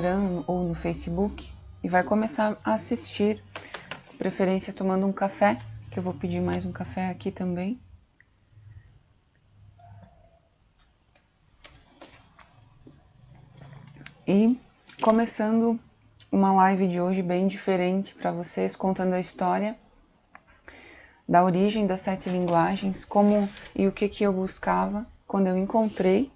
Instagram ou no Facebook e vai começar a assistir, de preferência tomando um café, que eu vou pedir mais um café aqui também. E começando uma live de hoje bem diferente para vocês, contando a história da origem das 7 linguagens, como e o que eu buscava quando eu encontrei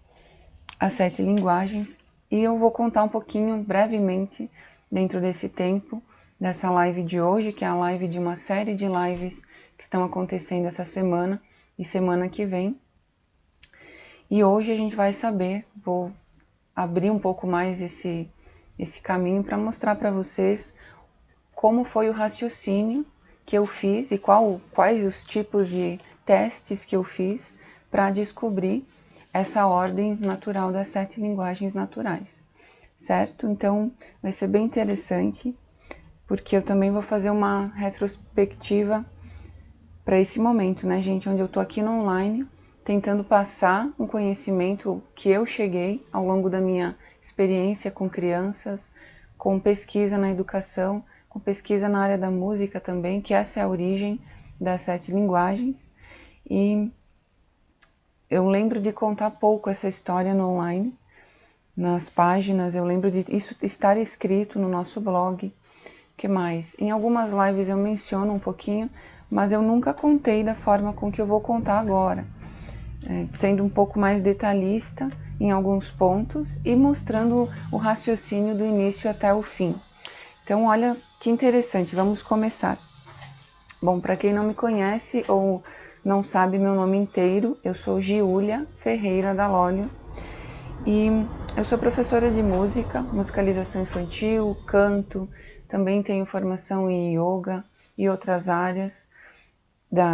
as 7 linguagens. E eu vou contar um pouquinho, brevemente, dentro desse tempo, dessa live de hoje, que é a live de uma série de lives que estão acontecendo essa semana e semana que vem. E hoje a gente vai saber, vou abrir um pouco mais esse caminho para mostrar para vocês como foi o raciocínio que eu fiz e quais os tipos de testes que eu fiz para descobrir essa ordem natural das 7 linguagens naturais, certo? Então vai ser bem interessante, porque eu também vou fazer uma retrospectiva para esse momento, né, gente, onde eu tô aqui no online, tentando passar um conhecimento que eu cheguei ao longo da minha experiência com crianças, com pesquisa na educação, com pesquisa na área da música também, que essa é a origem das 7 linguagens. E eu lembro de contar pouco essa história no online, nas páginas, eu lembro de isso estar escrito no nosso blog. O que mais? Em algumas lives eu menciono um pouquinho, mas eu nunca contei da forma com que eu vou contar agora, sendo um pouco mais detalhista em alguns pontos e mostrando o raciocínio do início até o fim. Então, olha que interessante, vamos começar. Bom, para quem não me conhece ou não sabe meu nome inteiro, eu sou Giulia Ferreira Dalolio e eu sou professora de música, musicalização infantil, canto, também tenho formação em yoga e outras áreas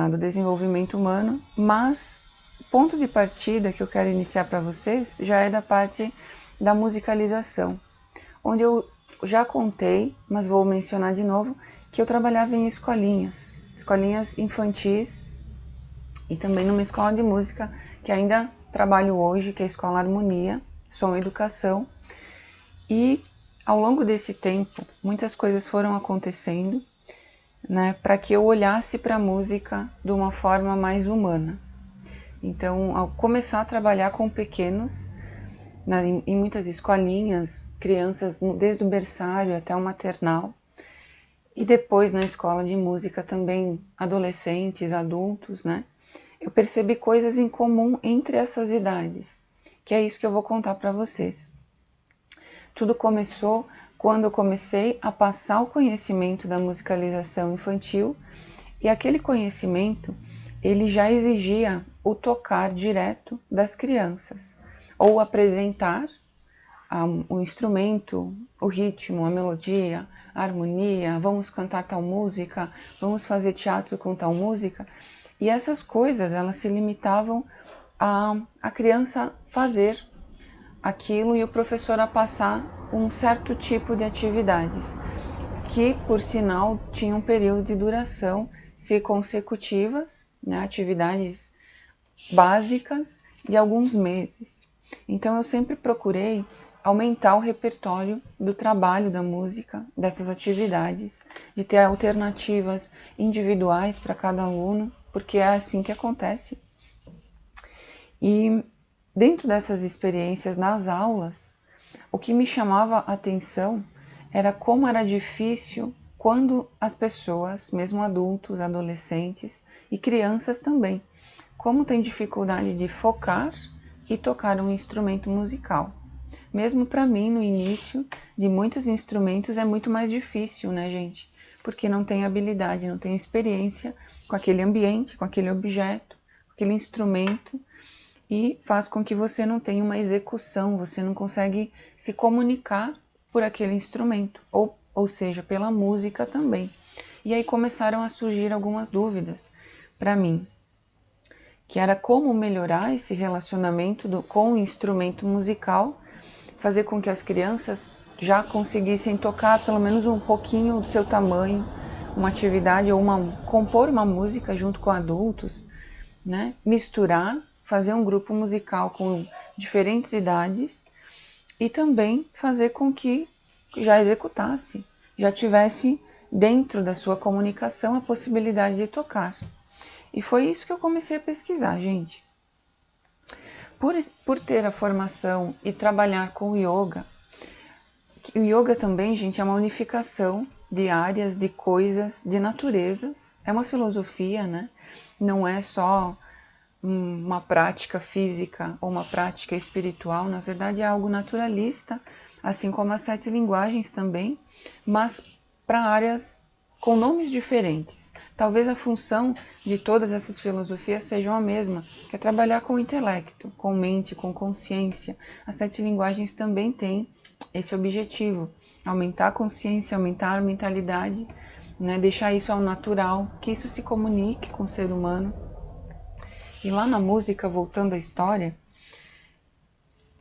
do desenvolvimento humano, mas o ponto de partida que eu quero iniciar para vocês já é da parte da musicalização, onde eu já contei, mas vou mencionar de novo, que eu trabalhava em escolinhas infantis e também numa escola de música que ainda trabalho hoje, que é a Escola Harmonia, Som e Educação. E ao longo desse tempo, muitas coisas foram acontecendo, né, para que eu olhasse para a música de uma forma mais humana. Então, ao começar a trabalhar com pequenos, em muitas escolinhas, crianças desde o berçário até o maternal, e depois na escola de música também adolescentes, adultos, né, eu percebi coisas em comum entre essas idades, que é isso que eu vou contar para vocês. Tudo começou quando eu comecei a passar o conhecimento da musicalização infantil, e aquele conhecimento, ele já exigia o tocar direto das crianças, ou apresentar o instrumento, o ritmo, a melodia, a harmonia, vamos cantar tal música, vamos fazer teatro com tal música, e essas coisas, elas se limitavam a criança fazer aquilo e o professor a passar um certo tipo de atividades, que, por sinal, tinham um período de duração, se consecutivas, né, atividades básicas de alguns meses. Então eu sempre procurei aumentar o repertório do trabalho da música, dessas atividades, de ter alternativas individuais para cada aluno, porque é assim que acontece. E dentro dessas experiências nas aulas, o que me chamava a atenção era como era difícil quando as pessoas, mesmo adultos, adolescentes e crianças também, como tem dificuldade de focar e tocar um instrumento musical. Mesmo para mim, no início de muitos instrumentos, é muito mais difícil, né, gente? Porque não tem habilidade, não tem experiência com aquele ambiente, com aquele objeto, com aquele instrumento, e faz com que você não tenha uma execução, você não consegue se comunicar por aquele instrumento, ou seja, pela música também. E aí começaram a surgir algumas dúvidas para mim, que era como melhorar esse relacionamento com o instrumento musical, fazer com que as crianças já conseguissem tocar pelo menos um pouquinho do seu tamanho, uma atividade ou compor uma música junto com adultos, né? Misturar, fazer um grupo musical com diferentes idades e também fazer com que já executasse, já tivesse dentro da sua comunicação a possibilidade de tocar. E foi isso que eu comecei a pesquisar, gente. Por ter a formação e trabalhar com o yoga também, gente, é uma unificação de áreas, de coisas, de naturezas. É uma filosofia, né? Não é só uma prática física ou uma prática espiritual, na verdade é algo naturalista, assim como as 7 linguagens também, mas para áreas com nomes diferentes. Talvez a função de todas essas filosofias sejam a mesma, que é trabalhar com o intelecto, com mente, com consciência. As 7 linguagens também têm esse objetivo, aumentar a consciência, aumentar a mentalidade, né, deixar isso ao natural, que isso se comunique com o ser humano. E lá na música, voltando à história,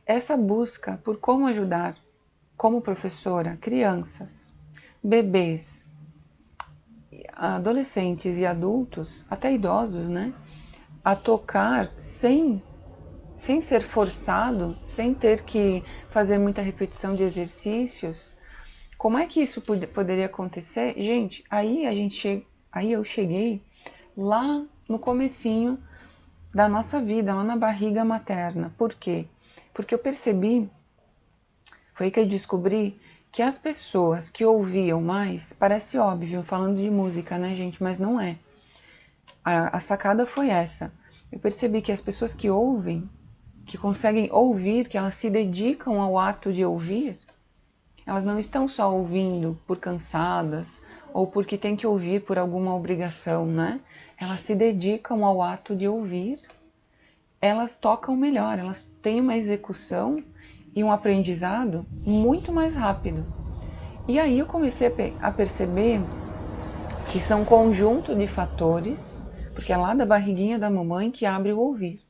essa busca por como ajudar, como professora, crianças, bebês, adolescentes e adultos, até idosos, né, a tocar sem ser forçado, sem ter que fazer muita repetição de exercícios. Como é que isso poderia acontecer? Gente, aí eu cheguei lá no comecinho da nossa vida, lá na barriga materna. Por quê? Porque eu percebi, foi aí que eu descobri que as pessoas que ouviam mais, parece óbvio, falando de música, né, gente, mas não é. A sacada foi essa. Eu percebi que as pessoas que ouvem, que conseguem ouvir, que elas se dedicam ao ato de ouvir, elas não estão só ouvindo por cansadas ou porque tem que ouvir por alguma obrigação, né? Elas se dedicam ao ato de ouvir, elas tocam melhor, elas têm uma execução e um aprendizado muito mais rápido. E aí eu comecei a perceber que são um conjunto de fatores, porque é lá da barriguinha da mamãe que abre o ouvir.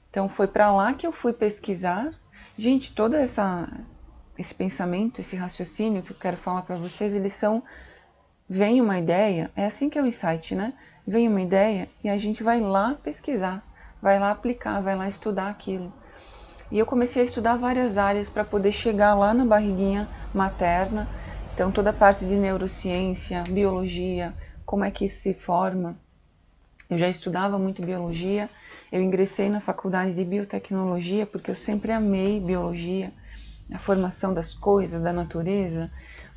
Então foi para lá que eu fui pesquisar. Gente, todo esse pensamento, esse raciocínio que eu quero falar para vocês, vem uma ideia, é assim que é o insight, né? Vem uma ideia e a gente vai lá pesquisar, vai lá aplicar, vai lá estudar aquilo. E eu comecei a estudar várias áreas para poder chegar lá na barriguinha materna. Então toda a parte de neurociência, biologia, como é que isso se forma. Eu já estudava muito biologia, eu ingressei na faculdade de biotecnologia porque eu sempre amei biologia, a formação das coisas, da natureza,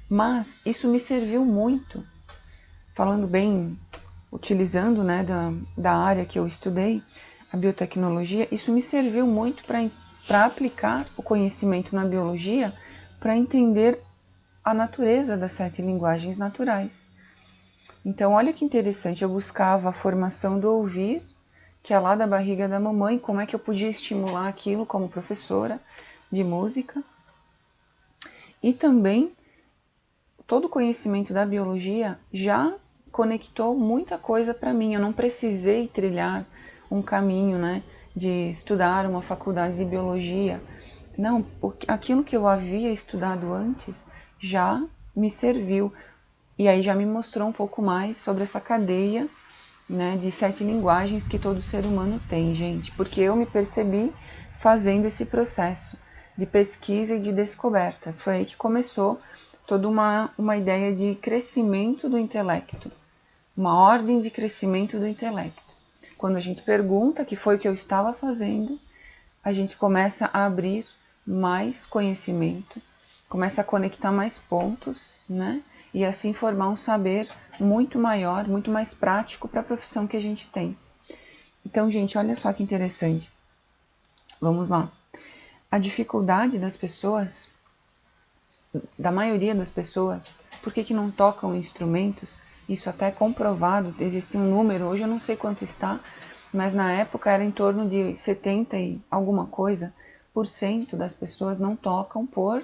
mas isso me serviu muito, falando bem, utilizando, né, da área que eu estudei, a biotecnologia, isso me serviu muito para aplicar o conhecimento na biologia, para entender a natureza das 7 linguagens naturais. Então, olha que interessante, eu buscava a formação do ouvir, que é lá da barriga da mamãe, como é que eu podia estimular aquilo como professora de música. E também, todo o conhecimento da biologia já conectou muita coisa para mim. Eu não precisei trilhar um caminho, né, de estudar uma faculdade de biologia. Não, aquilo que eu havia estudado antes já me serviu. E aí já me mostrou um pouco mais sobre essa cadeia, né, de 7 linguagens que todo ser humano tem, gente. Porque eu me percebi fazendo esse processo de pesquisa e de descobertas. Foi aí que começou toda uma ideia de crescimento do intelecto. Uma ordem de crescimento do intelecto. Quando a gente pergunta que foi o que eu estava fazendo, a gente começa a abrir mais conhecimento, começa a conectar mais pontos, né? E assim formar um saber muito maior, muito mais prático para a profissão que a gente tem. Então, gente, olha só que interessante. Vamos lá. A dificuldade das pessoas, da maioria das pessoas, por que não tocam instrumentos? Isso até é comprovado, existe um número, hoje eu não sei quanto está, mas na época era em torno de 70 e alguma coisa por cento das pessoas não tocam por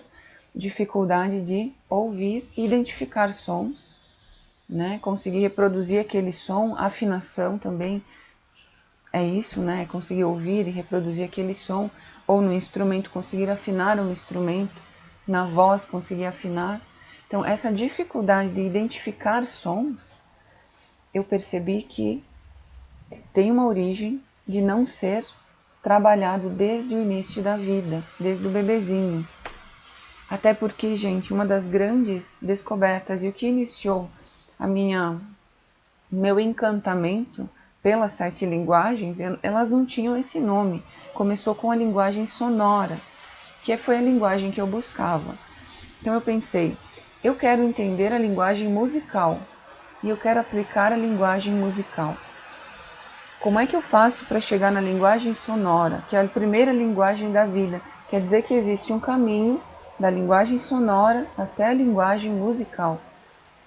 dificuldade de ouvir e identificar sons, né? Conseguir reproduzir aquele som, afinação também é isso, né? Conseguir ouvir e reproduzir aquele som, ou no instrumento conseguir afinar um instrumento, na voz conseguir afinar. Então essa dificuldade de identificar sons, eu percebi que tem uma origem de não ser trabalhado desde o início da vida, desde o bebezinho. Até porque, gente, uma das grandes descobertas e o que iniciou a meu encantamento pelas 7 linguagens, elas não tinham esse nome. Começou com a linguagem sonora, que foi a linguagem que eu buscava. Então eu pensei, eu quero entender a linguagem musical e eu quero aplicar a linguagem musical. Como é que eu faço para chegar na linguagem sonora, que é a primeira linguagem da vida? Quer dizer que existe um caminho da linguagem sonora até a linguagem musical,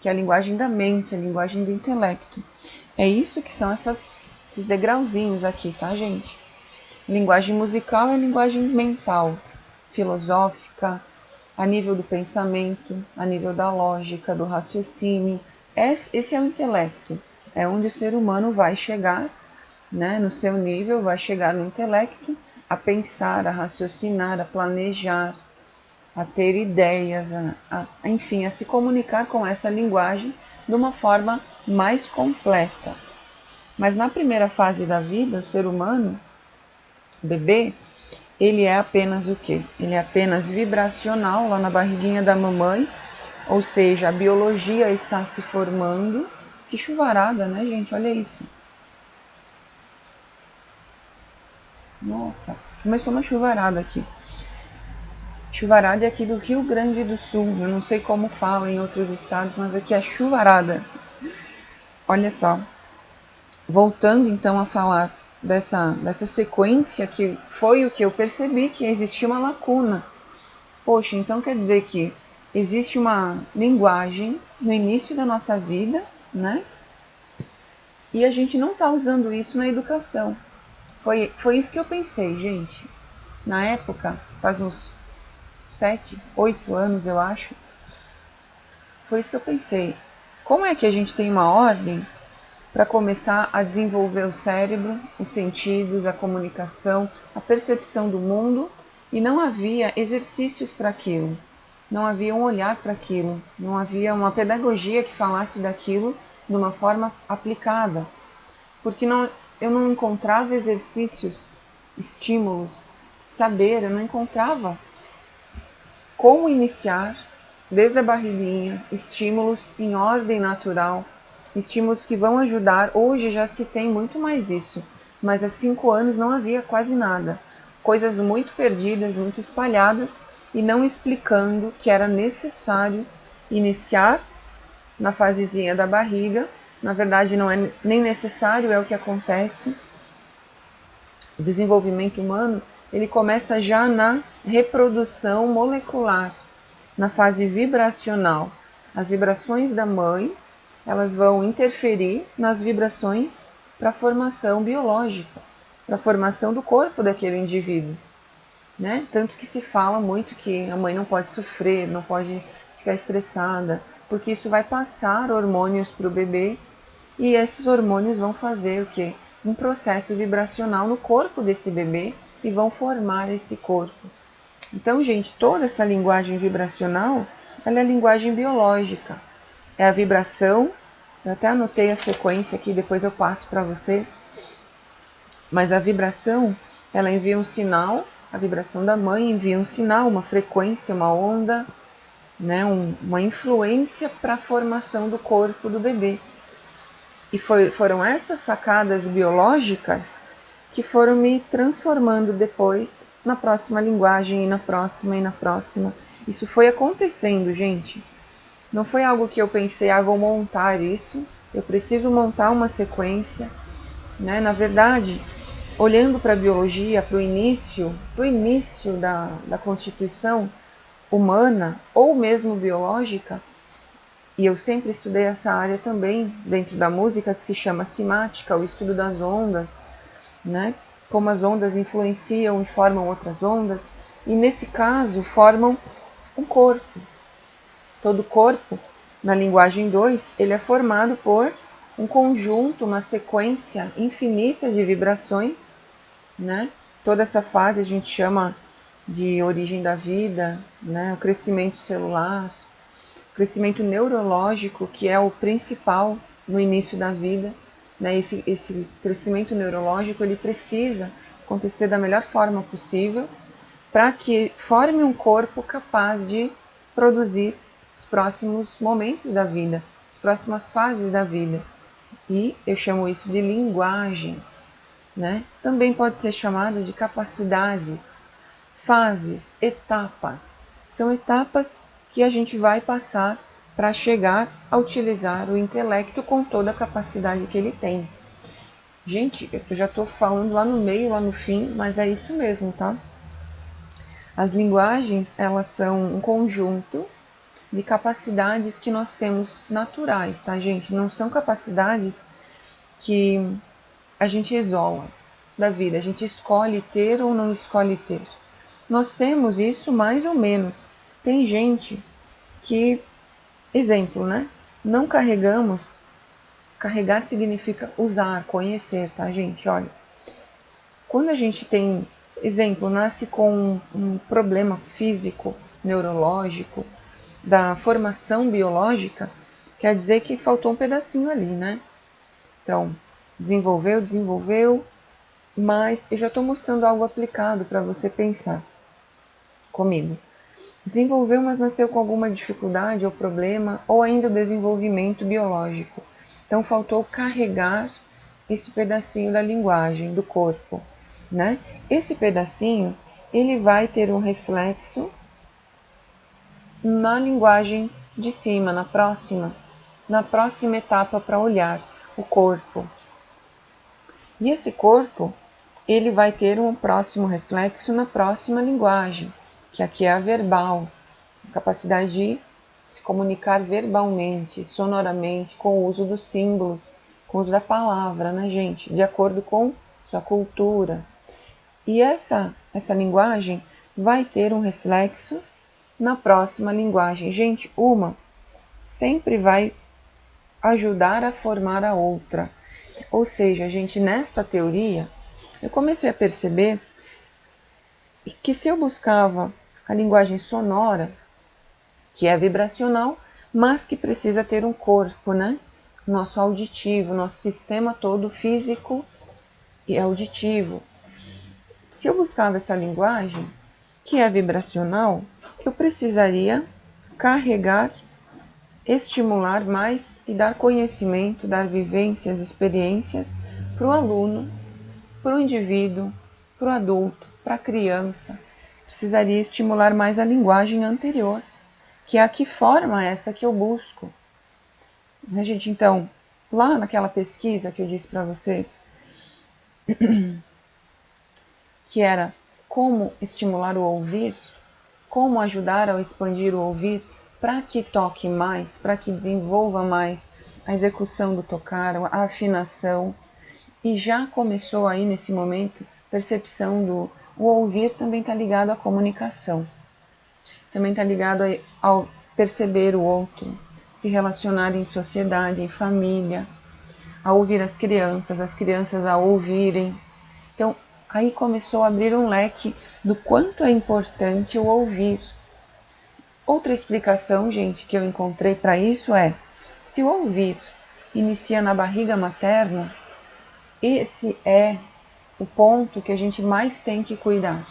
que é a linguagem da mente, a linguagem do intelecto. É isso que são esses degrauzinhos aqui, tá, gente? Linguagem musical é a linguagem mental, filosófica, a nível do pensamento, a nível da lógica, do raciocínio. Esse é o intelecto, é onde o ser humano vai chegar, né, no seu nível, vai chegar no intelecto, a pensar, a raciocinar, a planejar, a ter ideias, enfim, a se comunicar com essa linguagem de uma forma mais completa. Mas na primeira fase da vida, o ser humano, o bebê, ele é apenas o quê? Ele é apenas vibracional lá na barriguinha da mamãe, ou seja, a biologia está se formando. Que chuvarada, né, gente? Olha isso. Nossa, começou uma chuvarada aqui. Chuvarada é aqui do Rio Grande do Sul. Eu não sei como fala em outros estados, mas aqui é chuvarada. Olha só. Voltando então a falar dessa sequência, que foi o que eu percebi, que existia uma lacuna. Poxa, então quer dizer que existe uma linguagem no início da nossa vida, né? E a gente não está usando isso na educação. Foi isso que eu pensei, gente. Na época, faz uns 7, 8 anos, eu acho, foi isso que eu pensei. Como é que a gente tem uma ordem para começar a desenvolver o cérebro, os sentidos, a comunicação, a percepção do mundo, e não havia exercícios para aquilo, não havia um olhar para aquilo, não havia uma pedagogia que falasse daquilo de uma forma aplicada, porque eu não encontrava exercícios, estímulos, saber, eu não encontrava como iniciar desde a barriguinha, estímulos em ordem natural, estímulos que vão ajudar. Hoje já se tem muito mais isso, mas há 5 anos não havia quase nada. Coisas muito perdidas, muito espalhadas e não explicando que era necessário iniciar na fasezinha da barriga. Na verdade, não é nem necessário, é o que acontece. O desenvolvimento humano, ele começa já na reprodução molecular, na fase vibracional. As vibrações da mãe, elas vão interferir nas vibrações para a formação biológica, para a formação do corpo daquele indivíduo, né? Tanto que se fala muito que a mãe não pode sofrer, não pode ficar estressada, porque isso vai passar hormônios para o bebê e esses hormônios vão fazer o quê? Um processo vibracional no corpo desse bebê e vão formar esse corpo. Então, gente, toda essa linguagem vibracional, ela é a linguagem biológica. É a vibração, eu até anotei a sequência aqui, depois eu passo para vocês. Mas a vibração, ela envia um sinal, a vibração da mãe envia um sinal, uma frequência, uma onda, né, uma influência para a formação do corpo do bebê. E foram essas sacadas biológicas que foram me transformando depois na próxima linguagem e na próxima e na próxima. Isso foi acontecendo, gente. Não foi algo que eu pensei, vou montar isso, eu preciso montar uma sequência, né? Na verdade, olhando para a biologia, para o início da constituição humana ou mesmo biológica, e eu sempre estudei essa área também dentro da música, que se chama simática, o estudo das ondas, né? Como as ondas influenciam e formam outras ondas, e nesse caso formam um corpo. Todo corpo, na linguagem 2, ele é formado por um conjunto, uma sequência infinita de vibrações, né? Toda essa fase a gente chama de origem da vida, né? O crescimento celular, o crescimento neurológico, que é o principal no início da vida, né? Esse crescimento neurológico, ele precisa acontecer da melhor forma possível para que forme um corpo capaz de produzir os próximos momentos da vida, as próximas fases da vida. E eu chamo isso de linguagens, né? Também pode ser chamado de capacidades, fases, etapas. São etapas que a gente vai passar para chegar a utilizar o intelecto com toda a capacidade que ele tem. Gente, eu já estou falando lá no meio, lá no fim, mas é isso mesmo, tá? As linguagens, elas são um conjunto de capacidades que nós temos naturais, tá, gente? Não são capacidades que a gente isola da vida, a gente escolhe ter ou não escolhe ter. Nós temos isso mais ou menos. Tem gente que, exemplo, né? Não carregamos, carregar significa usar, conhecer, tá, gente? Olha, quando a gente tem, exemplo, nasce com um problema físico, neurológico, da formação biológica, quer dizer que faltou um pedacinho ali, né? Então, desenvolveu, mas eu já estou mostrando algo aplicado para você pensar comigo. Desenvolveu, mas nasceu com alguma dificuldade ou problema, ou ainda o desenvolvimento biológico. Então, faltou carregar esse pedacinho da linguagem, do corpo, né? Esse pedacinho, ele vai ter um reflexo na linguagem de cima, na próxima etapa para olhar, o corpo. E esse corpo, ele vai ter um próximo reflexo na próxima linguagem, que aqui é a verbal, a capacidade de se comunicar verbalmente, sonoramente, com o uso dos símbolos, com o uso da palavra, né, gente? De acordo com sua cultura. E essa linguagem vai ter um reflexo na próxima linguagem. Gente, uma sempre vai ajudar a formar a outra. Ou seja, gente, nesta teoria, eu comecei a perceber que se eu buscava a linguagem sonora, que é vibracional, mas que precisa ter um corpo, né? Nosso auditivo, nosso sistema todo físico e auditivo. Se eu buscava essa linguagem, que é vibracional, eu precisaria carregar, estimular mais e dar conhecimento, dar vivências, experiências para o aluno, para o indivíduo, para o adulto, para a criança. Precisaria estimular mais a linguagem anterior, que é a que forma essa que eu busco. Né, gente? Então, lá naquela pesquisa que eu disse para vocês, que era como estimular o ouvir, como ajudar a expandir o ouvir para que toque mais, para que desenvolva mais a execução do tocar, a afinação. E já começou aí nesse momento percepção do o ouvir também está ligado à comunicação, também está ligado ao perceber o outro, se relacionar em sociedade, em família, a ouvir as crianças a ouvirem. Então, aí começou a abrir um leque do quanto é importante o ouvir. Outra explicação, gente, que eu encontrei para isso é: se o ouvir inicia na barriga materna, esse é o ponto que a gente mais tem que cuidar.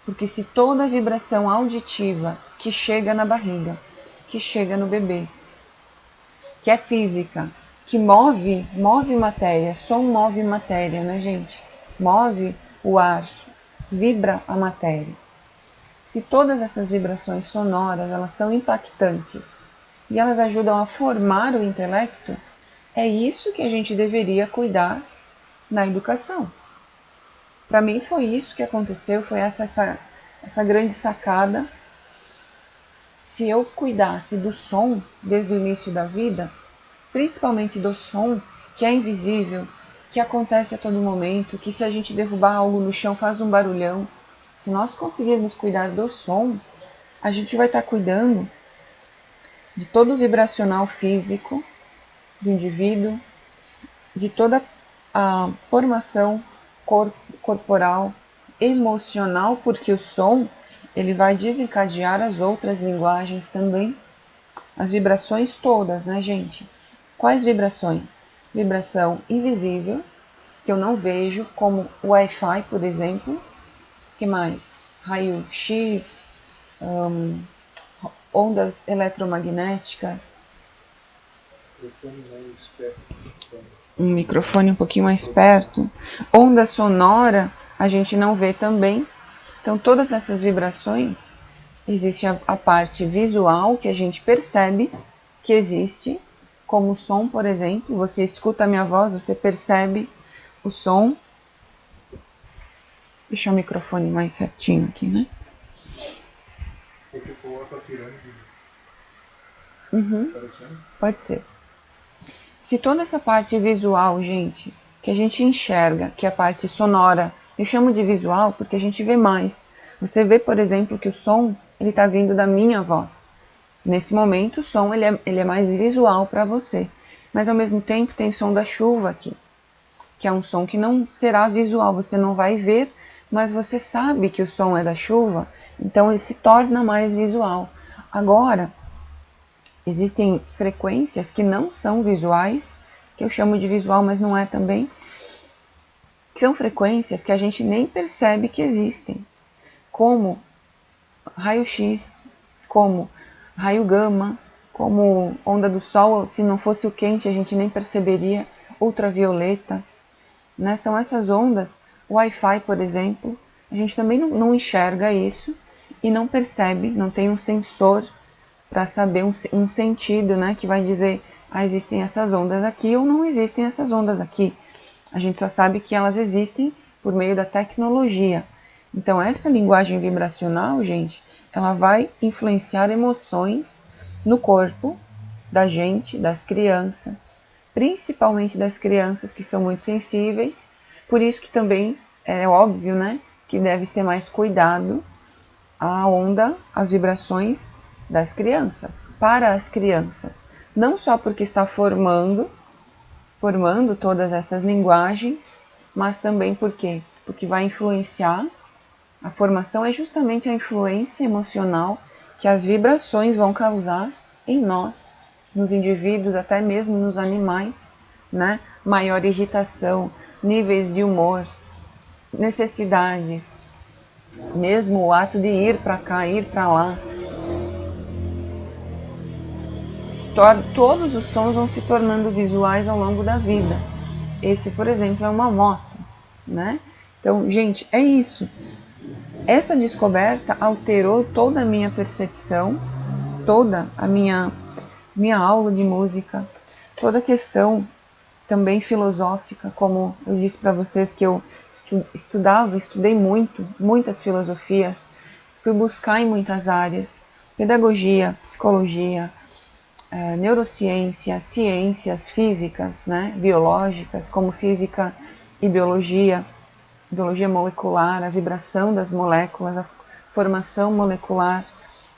Porque se toda a vibração auditiva que chega na barriga, que chega no bebê, que é física, que move matéria, som move matéria, né, gente? Move o ar, vibra a matéria. Se todas essas vibrações sonoras, elas são impactantes e elas ajudam a formar o intelecto, é isso que a gente deveria cuidar na educação. Para mim foi isso que aconteceu, foi essa grande sacada. Se eu cuidasse do som desde o início da vida, principalmente do som, que é invisível, que acontece a todo momento, que se a gente derrubar algo no chão faz um barulhão, se nós conseguirmos cuidar do som, a gente vai estar cuidando de todo o vibracional físico do indivíduo, de toda a formação corporal, emocional, porque o som ele vai desencadear as outras linguagens também, as vibrações todas, né, gente? Quais vibrações? Vibração invisível, que eu não vejo, como o Wi-Fi, por exemplo. O que mais? raio-x, ondas eletromagnéticas. Um microfone um pouquinho mais perto. Onda sonora, a gente não vê também. Então, todas essas vibrações, existe a parte visual, que a gente percebe que existe, como o som, por exemplo. Você escuta a minha voz, você percebe o som. Deixa o microfone mais certinho aqui, né? Pode ser. Se toda essa parte visual, gente, que a gente enxerga, que é a parte sonora, eu chamo de visual porque a gente vê mais. Você vê, por exemplo, que o som, ele está vindo da minha voz. Nesse momento, o som ele é mais visual para você. Mas, ao mesmo tempo, tem som da chuva aqui, que é um som que não será visual, você não vai ver, mas você sabe que o som é da chuva, então ele se torna mais visual. Agora, existem frequências que não são visuais, que eu chamo de visual, mas não é também, que são frequências que a gente nem percebe que existem, como raio-x, como raio gama, como onda do sol, se não fosse o quente a gente nem perceberia, ultravioleta, né? São essas ondas, o Wi-Fi, por exemplo, a gente também não enxerga isso e não percebe, não tem um sensor para saber um sentido, né, que vai dizer, existem essas ondas aqui ou não existem essas ondas aqui. A gente só sabe que elas existem por meio da tecnologia. Então, essa linguagem vibracional, gente, ela vai influenciar emoções no corpo da gente, das crianças, principalmente das crianças que são muito sensíveis. Por isso que também é óbvio, né, que deve ser mais cuidado a onda, as vibrações das crianças, para as crianças. Não só porque está formando todas essas linguagens, mas também porque vai influenciar. A formação é justamente a influência emocional que as vibrações vão causar em nós, nos indivíduos, até mesmo nos animais, né? Maior irritação, níveis de humor, necessidades, mesmo o ato de ir para cá, ir para lá. Todos os sons vão se tornando visuais ao longo da vida. Esse, por exemplo, é uma moto, né? Então, gente, é isso. Essa descoberta alterou toda a minha percepção, toda a minha aula de música, toda a questão também filosófica, como eu disse para vocês que eu estudei muitas filosofias, fui buscar em muitas áreas, pedagogia, psicologia, neurociência, ciências físicas, né, biológicas, como física e biologia molecular, a vibração das moléculas, a formação molecular,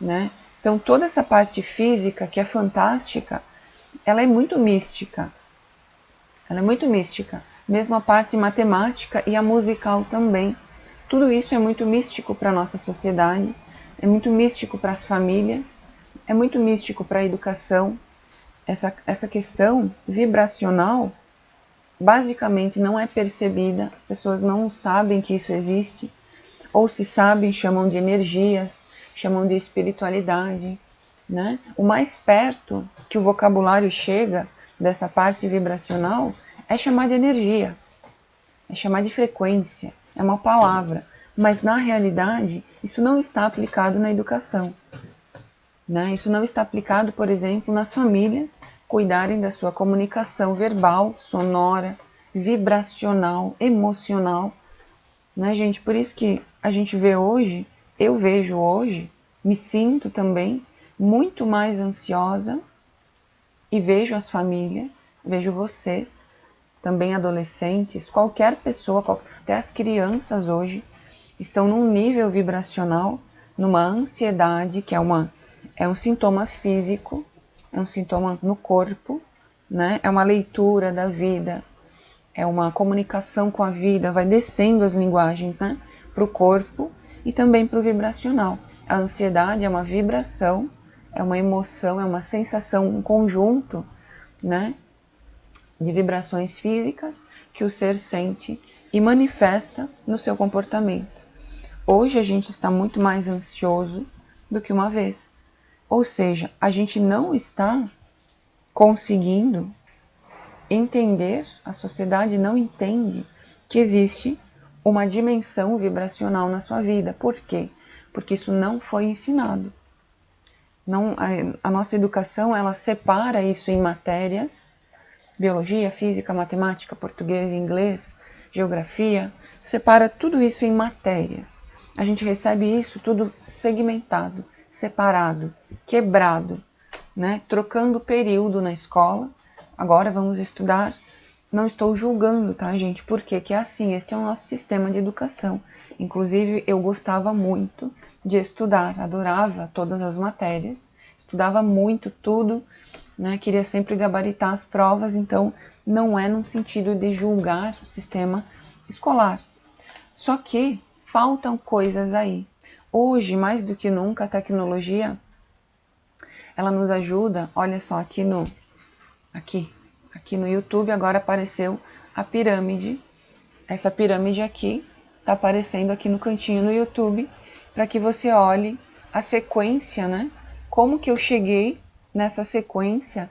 né? Então toda essa parte física que é fantástica, ela é muito mística. Ela é muito mística. Mesmo a parte matemática e a musical também. Tudo isso é muito místico para a nossa sociedade, é muito místico para as famílias, é muito místico para a educação. Essa questão vibracional basicamente não é percebida, as pessoas não sabem que isso existe, ou se sabem, chamam de energias, chamam de espiritualidade, né? O mais perto que o vocabulário chega dessa parte vibracional é chamar de energia, é chamar de frequência, é uma palavra, mas na realidade isso não está aplicado na educação, né? Isso não está aplicado, por exemplo, nas famílias cuidarem da sua comunicação verbal, sonora, vibracional, emocional, né, gente? Por isso que a gente vê hoje, eu vejo hoje, me sinto também muito mais ansiosa e vejo as famílias, vejo vocês, também adolescentes, qualquer pessoa, até as crianças hoje, estão num nível vibracional, numa ansiedade, que é um sintoma físico, é um sintoma no corpo, né? É uma leitura da vida, é uma comunicação com a vida, vai descendo as linguagens, né? Para o corpo e também para o vibracional. A ansiedade é uma vibração, é uma emoção, é uma sensação, um conjunto, né? De vibrações físicas que o ser sente e manifesta no seu comportamento. Hoje a gente está muito mais ansioso do que uma vez. Ou seja, a gente não está conseguindo entender, a sociedade não entende que existe uma dimensão vibracional na sua vida. Por quê? Porque isso não foi ensinado. Não, a nossa educação, ela separa isso em matérias, biologia, física, matemática, português, inglês, geografia, separa tudo isso em matérias. A gente recebe isso tudo segmentado, separado, quebrado, né? Trocando período na escola. Agora vamos estudar. Não estou julgando, tá, gente? Por quê? Que é assim, este é o nosso sistema de educação. Inclusive, eu gostava muito de estudar, adorava todas as matérias, estudava muito tudo, né? Queria sempre gabaritar as provas, então não é no sentido de julgar o sistema escolar. Só que faltam coisas aí. Hoje, mais do que nunca, a tecnologia, ela nos ajuda. Olha só, aqui no YouTube agora apareceu a pirâmide. Essa pirâmide aqui está aparecendo aqui no cantinho no YouTube, para que você olhe a sequência, né? Como que eu cheguei nessa sequência.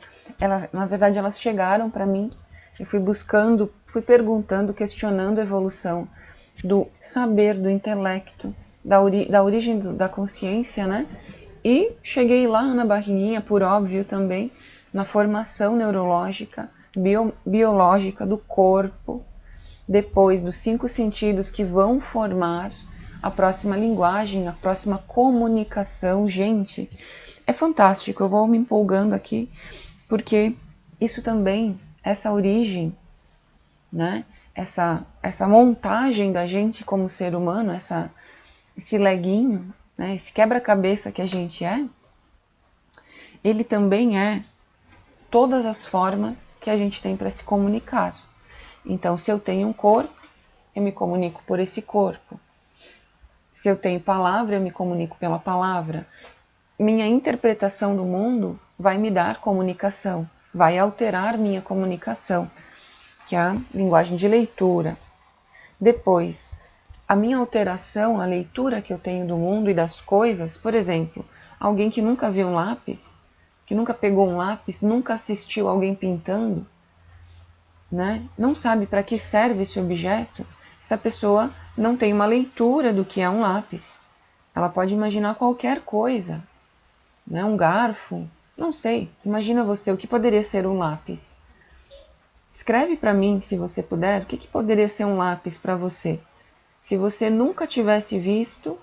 Na verdade, elas chegaram para mim. Eu fui buscando, fui perguntando, questionando a evolução do saber, do intelecto, da origem da consciência, né? E cheguei lá na barriguinha, por óbvio também, na formação neurológica, biológica do corpo, depois dos 5 sentidos que vão formar a próxima linguagem, a próxima comunicação. Gente, é fantástico, eu vou me empolgando aqui, porque isso também, essa origem, né? Essa montagem da gente como ser humano, esse leguinho, né? Esse quebra-cabeça que a gente é, ele também é todas as formas que a gente tem para se comunicar. Então, se eu tenho um corpo, eu me comunico por esse corpo. Se eu tenho palavra, eu me comunico pela palavra. Minha interpretação do mundo vai me dar comunicação, vai alterar minha comunicação, que é a linguagem de leitura. Depois, a minha alteração, a leitura que eu tenho do mundo e das coisas, por exemplo, alguém que nunca viu um lápis, que nunca pegou um lápis, nunca assistiu alguém pintando, né? Não sabe para que serve esse objeto, essa pessoa não tem uma leitura do que é um lápis. Ela pode imaginar qualquer coisa, né? Um garfo, não sei. Imagina você, o que poderia ser um lápis? Escreve para mim, se você puder, o que poderia ser um lápis para você? Se você nunca tivesse visto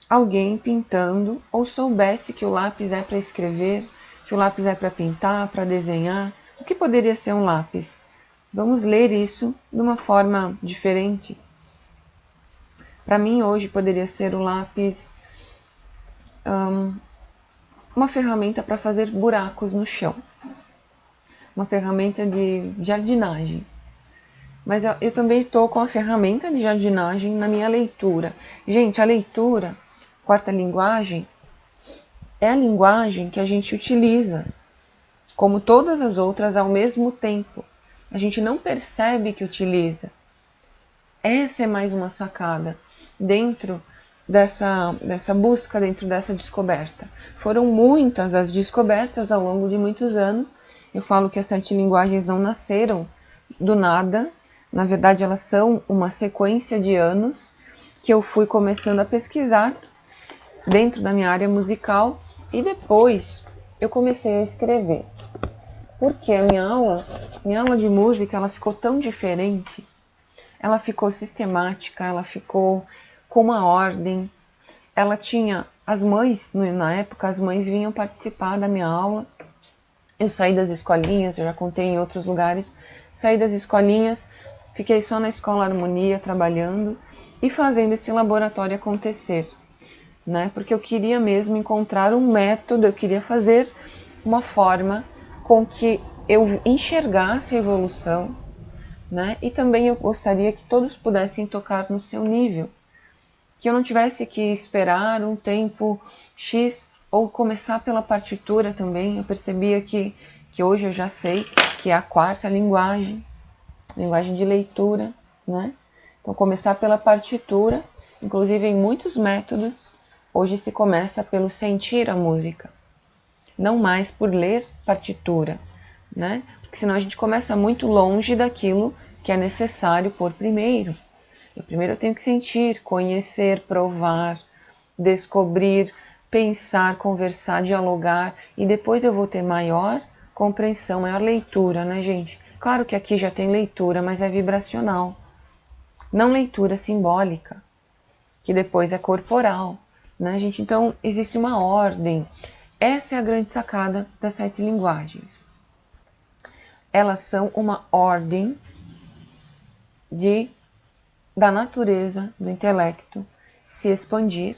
alguém pintando ou soubesse que o lápis é para escrever, que o lápis é para pintar, para desenhar, o que poderia ser um lápis? Vamos ler isso de uma forma diferente. Para mim, hoje, poderia ser o lápis uma ferramenta para fazer buracos no chão. Uma ferramenta de jardinagem. Mas eu também estou com a ferramenta de jardinagem na minha leitura. Gente, a leitura, quarta linguagem, é a linguagem que a gente utiliza, como todas as outras, ao mesmo tempo. A gente não percebe que utiliza. Essa é mais uma sacada dentro dessa busca, dentro dessa descoberta. Foram muitas as descobertas ao longo de muitos anos. Eu falo que as 7 linguagens não nasceram do nada. Na verdade, elas são uma sequência de anos que eu fui começando a pesquisar dentro da minha área musical e depois eu comecei a escrever. Porque a minha aula de música, ela ficou tão diferente, ela ficou sistemática, ela ficou com uma ordem. Ela tinha as mães, na época as mães vinham participar da minha aula. Eu saí das escolinhas, eu já contei em outros lugares, saí das escolinhas, fiquei só na Escola Harmonia trabalhando e fazendo esse laboratório acontecer, né? Porque eu queria mesmo encontrar um método, eu queria fazer uma forma com que eu enxergasse a evolução, né? E também eu gostaria que todos pudessem tocar no seu nível, que eu não tivesse que esperar um tempo X ou começar pela partitura também. Eu percebia que hoje eu já sei que é a quarta linguagem de leitura, né? Então começar pela partitura Inclusive, em muitos métodos, hoje se começa pelo sentir a música, não mais por ler partitura, né? Porque senão a gente começa muito longe daquilo que é necessário por primeiro. Primeiro eu tenho que sentir, conhecer, provar, descobrir, pensar, conversar, dialogar, e depois eu vou ter maior compreensão, maior leitura, né, gente? Claro que aqui já tem leitura, mas é vibracional, não leitura simbólica, que depois é corporal, né, gente? Então existe uma ordem. Essa é a grande sacada das 7 linguagens. Elas são uma ordem da natureza, do intelecto, se expandir,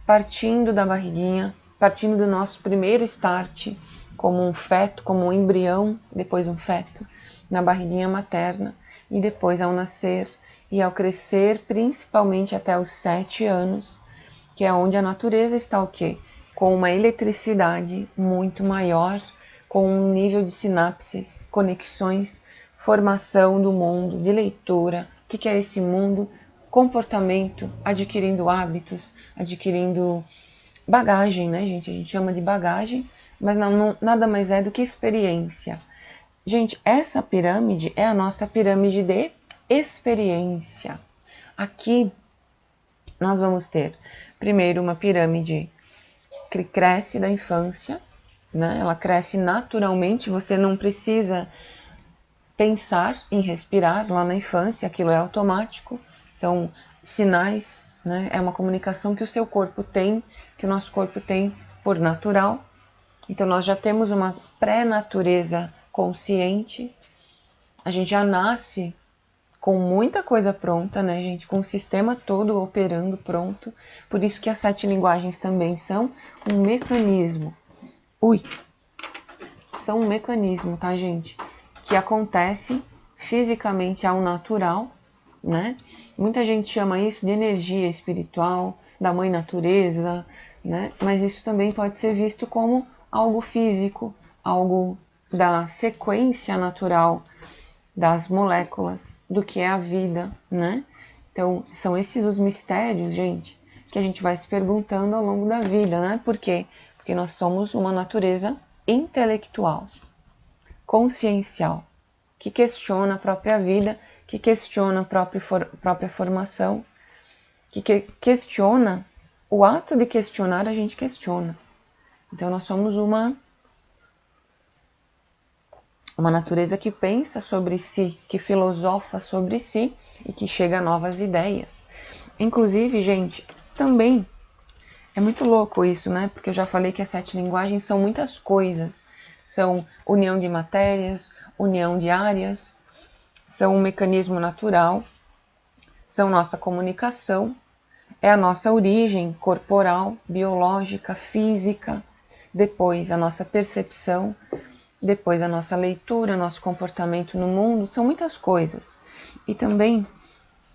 partindo da barriguinha, partindo do nosso primeiro start, como um feto, como um embrião, depois um feto, na barriguinha materna, e depois ao nascer e ao crescer, principalmente até os 7 anos, que é onde a natureza está o quê? Com uma eletricidade muito maior, com um nível de sinapses, conexões, formação do mundo, de leitura, o que é esse mundo, comportamento, adquirindo hábitos, adquirindo bagagem, né, gente? A gente chama de bagagem, mas nada mais é do que experiência. Gente, essa pirâmide é a nossa pirâmide de experiência. Aqui nós vamos ter, primeiro, uma pirâmide que cresce da infância, né? Ela cresce naturalmente, você não precisa pensar em respirar lá na infância, aquilo é automático, são sinais, né? É uma comunicação que o seu corpo tem, que o nosso corpo tem por natural. Então nós já temos uma pré-natureza consciente, a gente já nasce com muita coisa pronta, né, gente? Com o sistema todo operando pronto. Por isso que as 7 linguagens também são um mecanismo. São um mecanismo, tá, gente? Que acontece fisicamente ao natural, né? Muita gente chama isso de energia espiritual, da mãe natureza, né? Mas isso também pode ser visto como algo físico, algo da sequência natural das moléculas, do que é a vida, né? Então, são esses os mistérios, gente, que a gente vai se perguntando ao longo da vida, né? Por quê? Porque nós somos uma natureza intelectual, consciencial, que questiona a própria vida, que questiona a própria formação, que questiona o ato de questionar, a gente questiona. Então, nós somos uma natureza que pensa sobre si, que filosofa sobre si e que chega a novas ideias. Inclusive, gente, também é muito louco isso, né? Porque eu já falei que as 7 linguagens são muitas coisas. São união de matérias, união de áreas, são um mecanismo natural, são nossa comunicação, é a nossa origem corporal, biológica, física, depois a nossa percepção, depois a nossa leitura, nosso comportamento no mundo, são muitas coisas. E também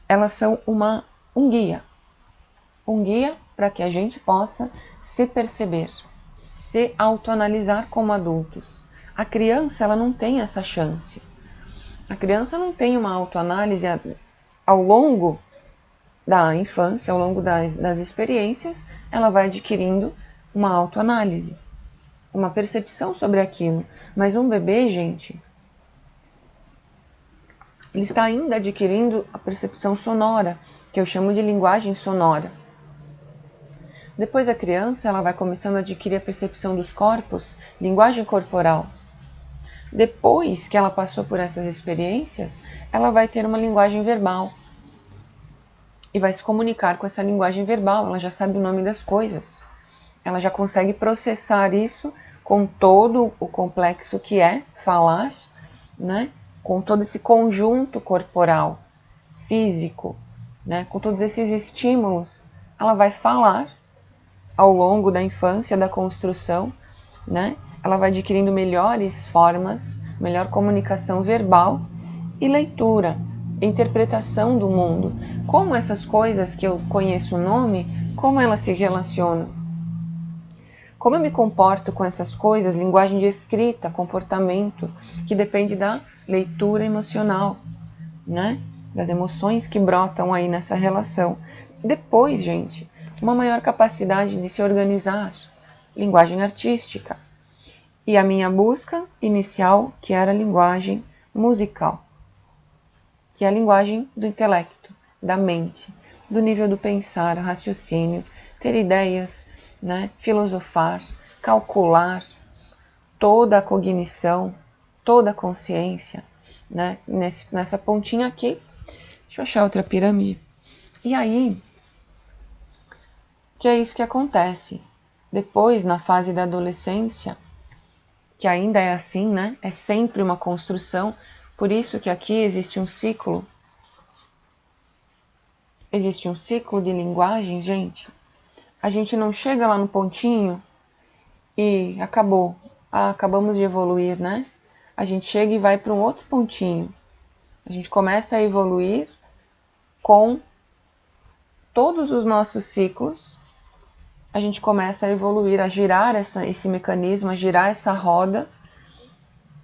elas são um guia para que a gente possa se perceber, se autoanalisar como adultos. A criança, ela não tem essa chance. A criança não tem uma autoanálise ao longo da infância, ao longo das experiências, ela vai adquirindo uma autoanálise, uma percepção sobre aquilo. Mas um bebê, gente, ele está ainda adquirindo a percepção sonora, que eu chamo de linguagem sonora. Depois a criança, ela vai começando a adquirir a percepção dos corpos, linguagem corporal. Depois que ela passou por essas experiências, ela vai ter uma linguagem verbal. E vai se comunicar com essa linguagem verbal, ela já sabe o nome das coisas. Ela já consegue processar isso com todo o complexo que é falar, né? Com todo esse conjunto corporal, físico, né? Com todos esses estímulos, ela vai falar ao longo da infância, da construção, né? Ela vai adquirindo melhores formas, melhor comunicação verbal e leitura, interpretação do mundo. Como essas coisas que eu conheço o nome, como elas se relacionam? Como eu me comporto com essas coisas, linguagem de escrita, comportamento, que depende da leitura emocional, né? Das emoções que brotam aí nessa relação. Depois, gente, uma maior capacidade de se organizar, linguagem artística. E a minha busca inicial, que era a linguagem musical, que é a linguagem do intelecto, da mente, do nível do pensar, raciocínio, ter ideias, né, filosofar, calcular, toda a cognição, toda a consciência, né, nessa pontinha aqui. Deixa eu achar outra pirâmide. E aí, que é isso que acontece. Depois, na fase da adolescência, que ainda é assim, né? É sempre uma construção. Por isso que aqui existe um ciclo. Existe um ciclo de linguagens, gente. A gente não chega lá no pontinho e acabou. Ah, acabamos de evoluir, né? A gente chega e vai para um outro pontinho. A gente começa a evoluir com todos os nossos ciclos. A gente começa a evoluir, a girar esse mecanismo, a girar essa roda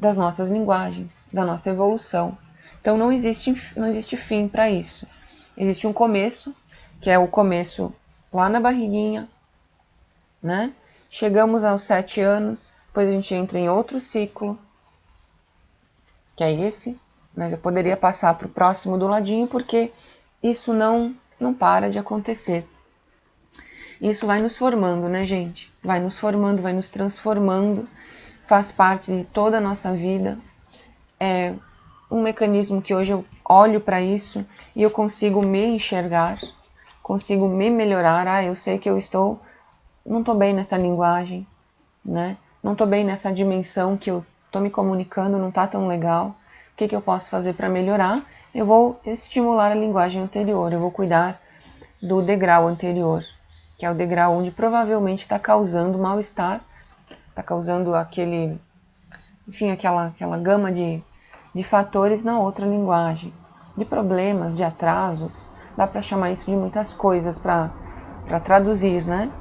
das nossas linguagens, da nossa evolução. Então não existe fim para isso. Existe um começo, que é o começo lá na barriguinha, né? Chegamos aos 7 anos, depois a gente entra em outro ciclo, que é esse, mas eu poderia passar para o próximo do ladinho, porque isso não para de acontecer. Isso vai nos formando, né, gente? Vai nos formando, vai nos transformando, faz parte de toda a nossa vida. É um mecanismo que hoje eu olho para isso e eu consigo me enxergar, consigo me melhorar. Ah, eu sei que não estou bem nessa linguagem, né? Não estou bem nessa dimensão que eu estou me comunicando, não está tão legal. O que eu posso fazer para melhorar? Eu vou estimular a linguagem anterior, eu vou cuidar do degrau anterior, que é o degrau onde provavelmente está causando mal-estar, está causando aquela gama de fatores na outra linguagem, de problemas, de atrasos. Dá para chamar isso de muitas coisas para traduzir, né?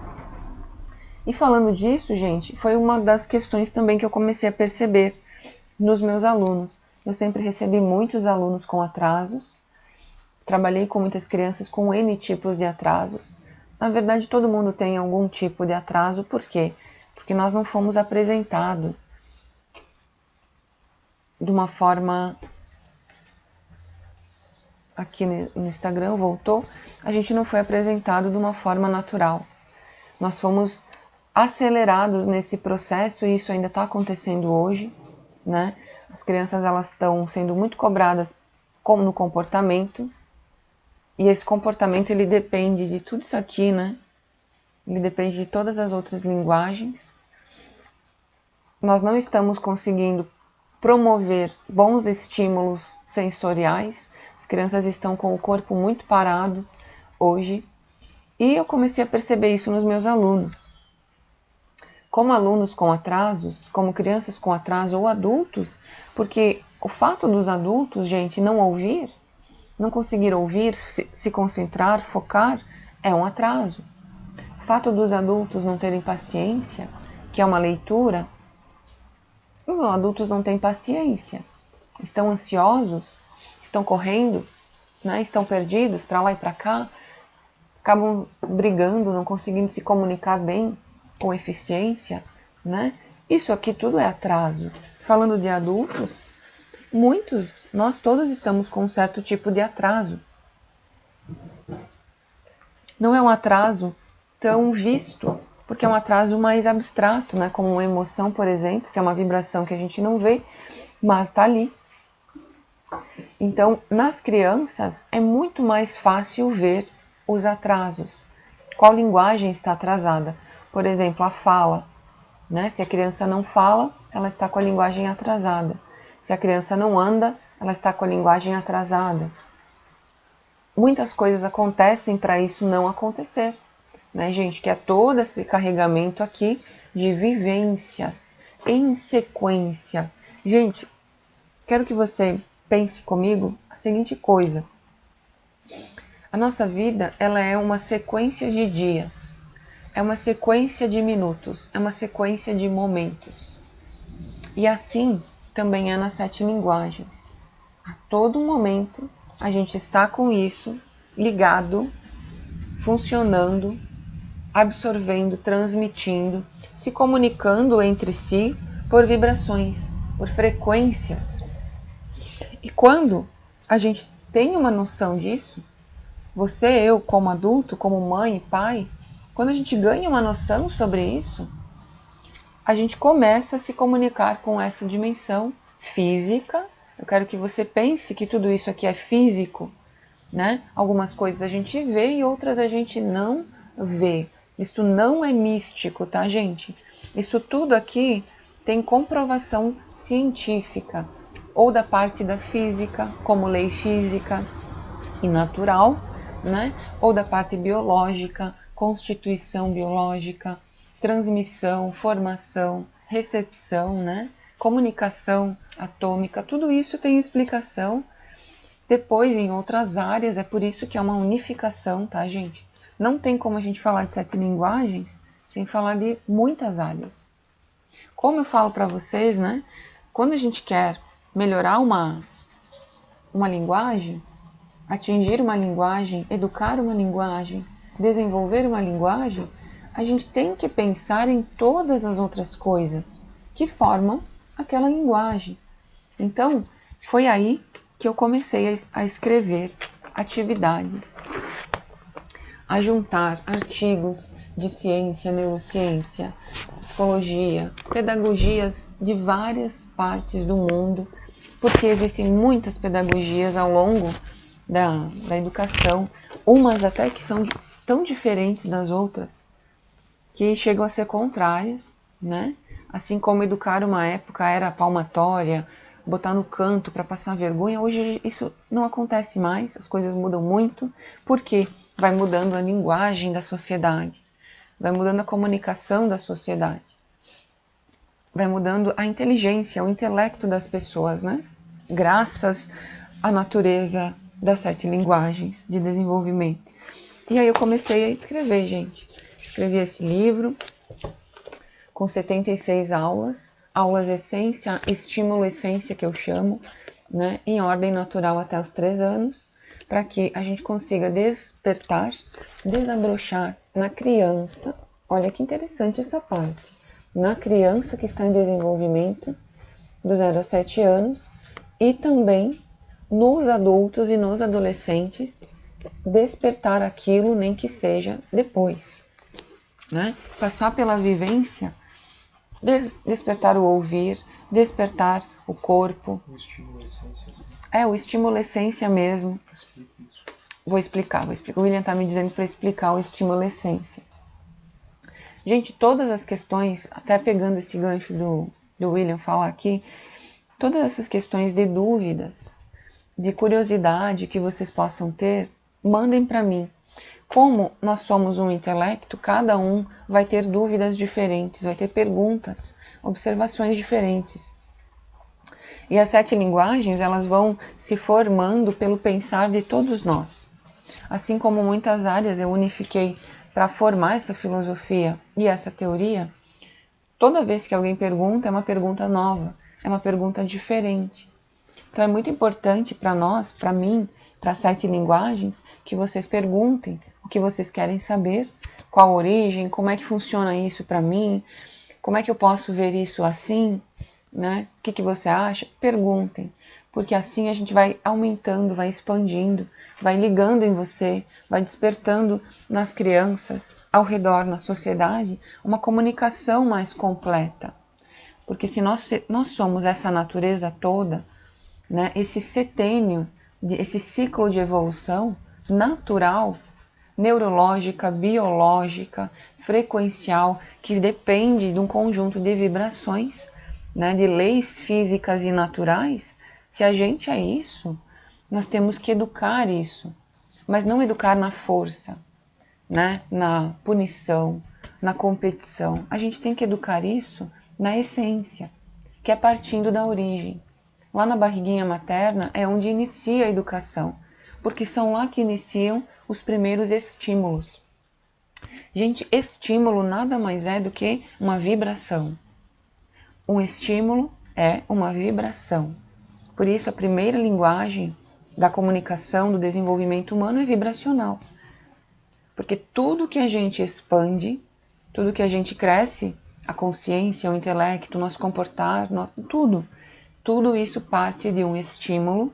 E falando disso, gente, foi uma das questões também que eu comecei a perceber nos meus alunos. Eu sempre recebi muitos alunos com atrasos, trabalhei com muitas crianças com N tipos de atrasos. Na verdade, todo mundo tem algum tipo de atraso, por quê? Porque nós não fomos apresentados de uma forma... Aqui no Instagram voltou, a gente não foi apresentado de uma forma natural. Nós fomos acelerados nesse processo e isso ainda está acontecendo hoje, né? As crianças elas estão sendo muito cobradas como no comportamento e esse comportamento ele depende de tudo isso aqui, né? Ele depende de todas as outras linguagens. Nós não estamos conseguindo promover bons estímulos sensoriais. As crianças estão com o corpo muito parado hoje. E eu comecei a perceber isso nos meus alunos. Como alunos com atrasos, como crianças com atraso ou adultos, porque o fato dos adultos, gente, não ouvir, não conseguir ouvir, se concentrar, focar, é um atraso. O fato dos adultos não terem paciência, que é uma leitura, os adultos não têm paciência, estão ansiosos, estão correndo, né? Estão perdidos para lá e para cá, acabam brigando, não conseguindo se comunicar bem, com eficiência, né? Isso aqui tudo é atraso. Falando de adultos, nós todos estamos com um certo tipo de atraso. Não é um atraso tão visto, porque é um atraso mais abstrato, né? Como uma emoção, por exemplo, que é uma vibração que a gente não vê, mas está ali. Então, nas crianças, é muito mais fácil ver os atrasos. Qual linguagem está atrasada? Por exemplo, a fala. Né? Se a criança não fala, ela está com a linguagem atrasada. Se a criança não anda, ela está com a linguagem atrasada. Muitas coisas acontecem para isso não acontecer, né, gente? Que é todo esse carregamento aqui de vivências em sequência. Gente, quero que você pense comigo a seguinte coisa. A nossa vida, ela é uma sequência de dias, é uma sequência de minutos, é uma sequência de momentos. E assim também é nas 7 linguagens. A todo momento a gente está com isso ligado funcionando, absorvendo, transmitindo, se comunicando entre si por vibrações, por frequências. E quando a gente tem uma noção disso, você, eu, como adulto, como mãe e pai, quando a gente ganha uma noção sobre isso, a gente começa a se comunicar com essa dimensão física. Eu quero que você pense que tudo isso aqui é físico, né? Algumas coisas a gente vê e outras a gente não vê. Isso não é místico, tá, gente? Isso tudo aqui tem comprovação científica, ou da parte da física, como lei física e natural, né? Ou da parte biológica, constituição biológica, transmissão, formação, recepção, né? Comunicação atômica, tudo isso tem explicação depois em outras áreas. É por isso que é uma unificação, tá, gente? Não tem como a gente falar de 7 linguagens sem falar de muitas áreas. Como eu falo para vocês, né? Quando a gente quer melhorar uma linguagem, atingir uma linguagem, educar uma linguagem, desenvolver uma linguagem, a gente tem que pensar em todas as outras coisas que formam aquela linguagem. Então, foi aí que eu comecei a escrever atividades, a juntar artigos de ciência, neurociência, psicologia, pedagogias de várias partes do mundo, porque existem muitas pedagogias ao longo da educação, umas até que são tão diferentes das outras, que chegam a ser contrárias, né? Assim como educar uma época era palmatória, botar no canto para passar vergonha, hoje isso não acontece mais, as coisas mudam muito, porque vai mudando a linguagem da sociedade, vai mudando a comunicação da sociedade, vai mudando a inteligência, o intelecto das pessoas, né? Graças à natureza das 7 linguagens de desenvolvimento. E aí eu comecei a escrever, gente. Escrevi esse livro com 76 aulas, aulas essência, estímulo essência que eu chamo, né, em ordem natural até os 3 anos, para que a gente consiga despertar, desabrochar na criança. Olha que interessante essa parte. Na criança que está em desenvolvimento, do 0 a 7 anos, e também nos adultos e nos adolescentes, despertar aquilo, nem que seja depois, né? Passar pela vivência, despertar o ouvir, despertar o corpo. O estímulo essência. O estímulo essência mesmo. Vou explicar. O William está me dizendo para explicar o estímulo essência. Gente, todas as questões, até pegando esse gancho do William falar aqui, todas essas questões de dúvidas, de curiosidade que vocês possam ter, mandem para mim. Como nós somos um intelecto, cada um vai ter dúvidas diferentes, vai ter perguntas, observações diferentes. E as 7 linguagens, elas vão se formando pelo pensar de todos nós. Assim como muitas áreas eu unifiquei para formar essa filosofia e essa teoria, toda vez que alguém pergunta, é uma pergunta nova, é uma pergunta diferente. Então é muito importante para nós, para mim, para as 7 linguagens, que vocês perguntem o que vocês querem saber, qual a origem, como é que funciona isso para mim, como é que eu posso ver isso assim, né? O que você acha? Perguntem, porque assim a gente vai aumentando, vai expandindo, vai ligando em você, vai despertando nas crianças, ao redor, na sociedade, uma comunicação mais completa. Porque se nós somos essa natureza toda, né, esse setênio, esse ciclo de evolução natural, neurológica, biológica, frequencial, que depende de um conjunto de vibrações, né, de leis físicas e naturais. Se a gente é isso, nós temos que educar isso, mas não educar na força, né, na punição, na competição. A gente tem que educar isso na essência, que é partindo da origem. Lá na barriguinha materna é onde inicia a educação, porque são lá que iniciam os primeiros estímulos. Gente, estímulo nada mais é do que uma vibração. Um estímulo é uma vibração. Por isso, a primeira linguagem da comunicação, do desenvolvimento humano é vibracional. Porque tudo que a gente expande, tudo que a gente cresce, a consciência, o intelecto, o nosso comportar, tudo isso parte de um estímulo,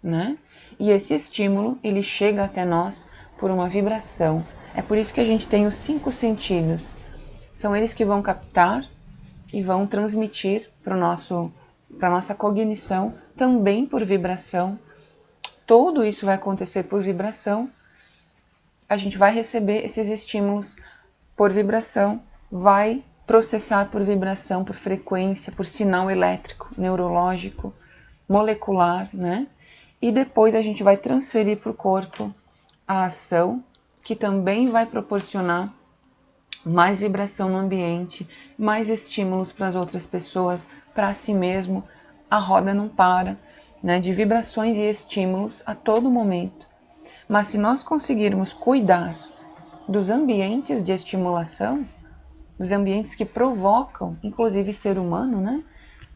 né? E esse estímulo, ele chega até nós por uma vibração. É por isso que a gente tem os 5 sentidos. São eles que vão captar e vão transmitir para a nossa cognição, também por vibração. Tudo isso vai acontecer por vibração. A gente vai receber esses estímulos por vibração, vai processar por vibração, por frequência, por sinal elétrico, neurológico, molecular, né? E depois a gente vai transferir para o corpo a ação, que também vai proporcionar mais vibração no ambiente, mais estímulos para as outras pessoas, para si mesmo. A roda não para, né? De vibrações e estímulos a todo momento. Mas se nós conseguirmos cuidar dos ambientes de estimulação, dos ambientes que provocam, inclusive ser humano, né?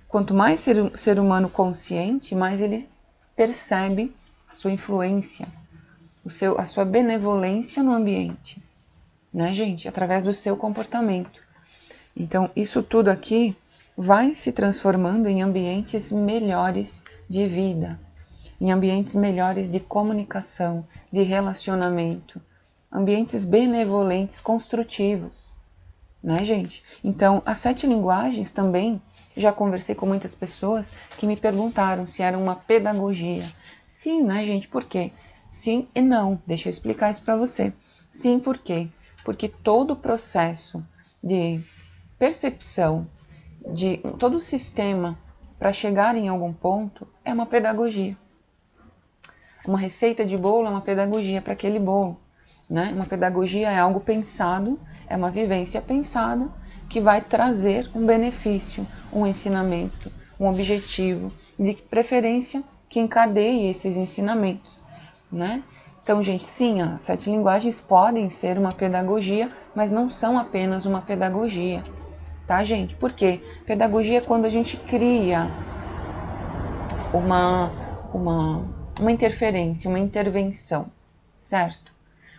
Quanto mais ser humano consciente, mais ele percebe a sua influência, a sua benevolência no ambiente, né, gente? Através do seu comportamento. Então, isso tudo aqui vai se transformando em ambientes melhores de vida, em ambientes melhores de comunicação, de relacionamento, ambientes benevolentes, construtivos, né, gente? Então, as 7 linguagens também, já conversei com muitas pessoas que me perguntaram se era uma pedagogia. Sim, né, gente? Por quê? Sim e não. Deixa eu explicar isso para você. Sim, por quê? Porque todo o processo de percepção, de todo o sistema para chegar em algum ponto é uma pedagogia. Uma receita de bolo é uma pedagogia para aquele bolo, né? Uma pedagogia é algo pensado, é uma vivência pensada que vai trazer um benefício, um ensinamento, um objetivo, de preferência que encadeie esses ensinamentos, né? Então, gente, sim, as 7 linguagens podem ser uma pedagogia, mas não são apenas uma pedagogia, tá, gente? Por quê? Pedagogia é quando a gente cria uma interferência, uma intervenção, certo?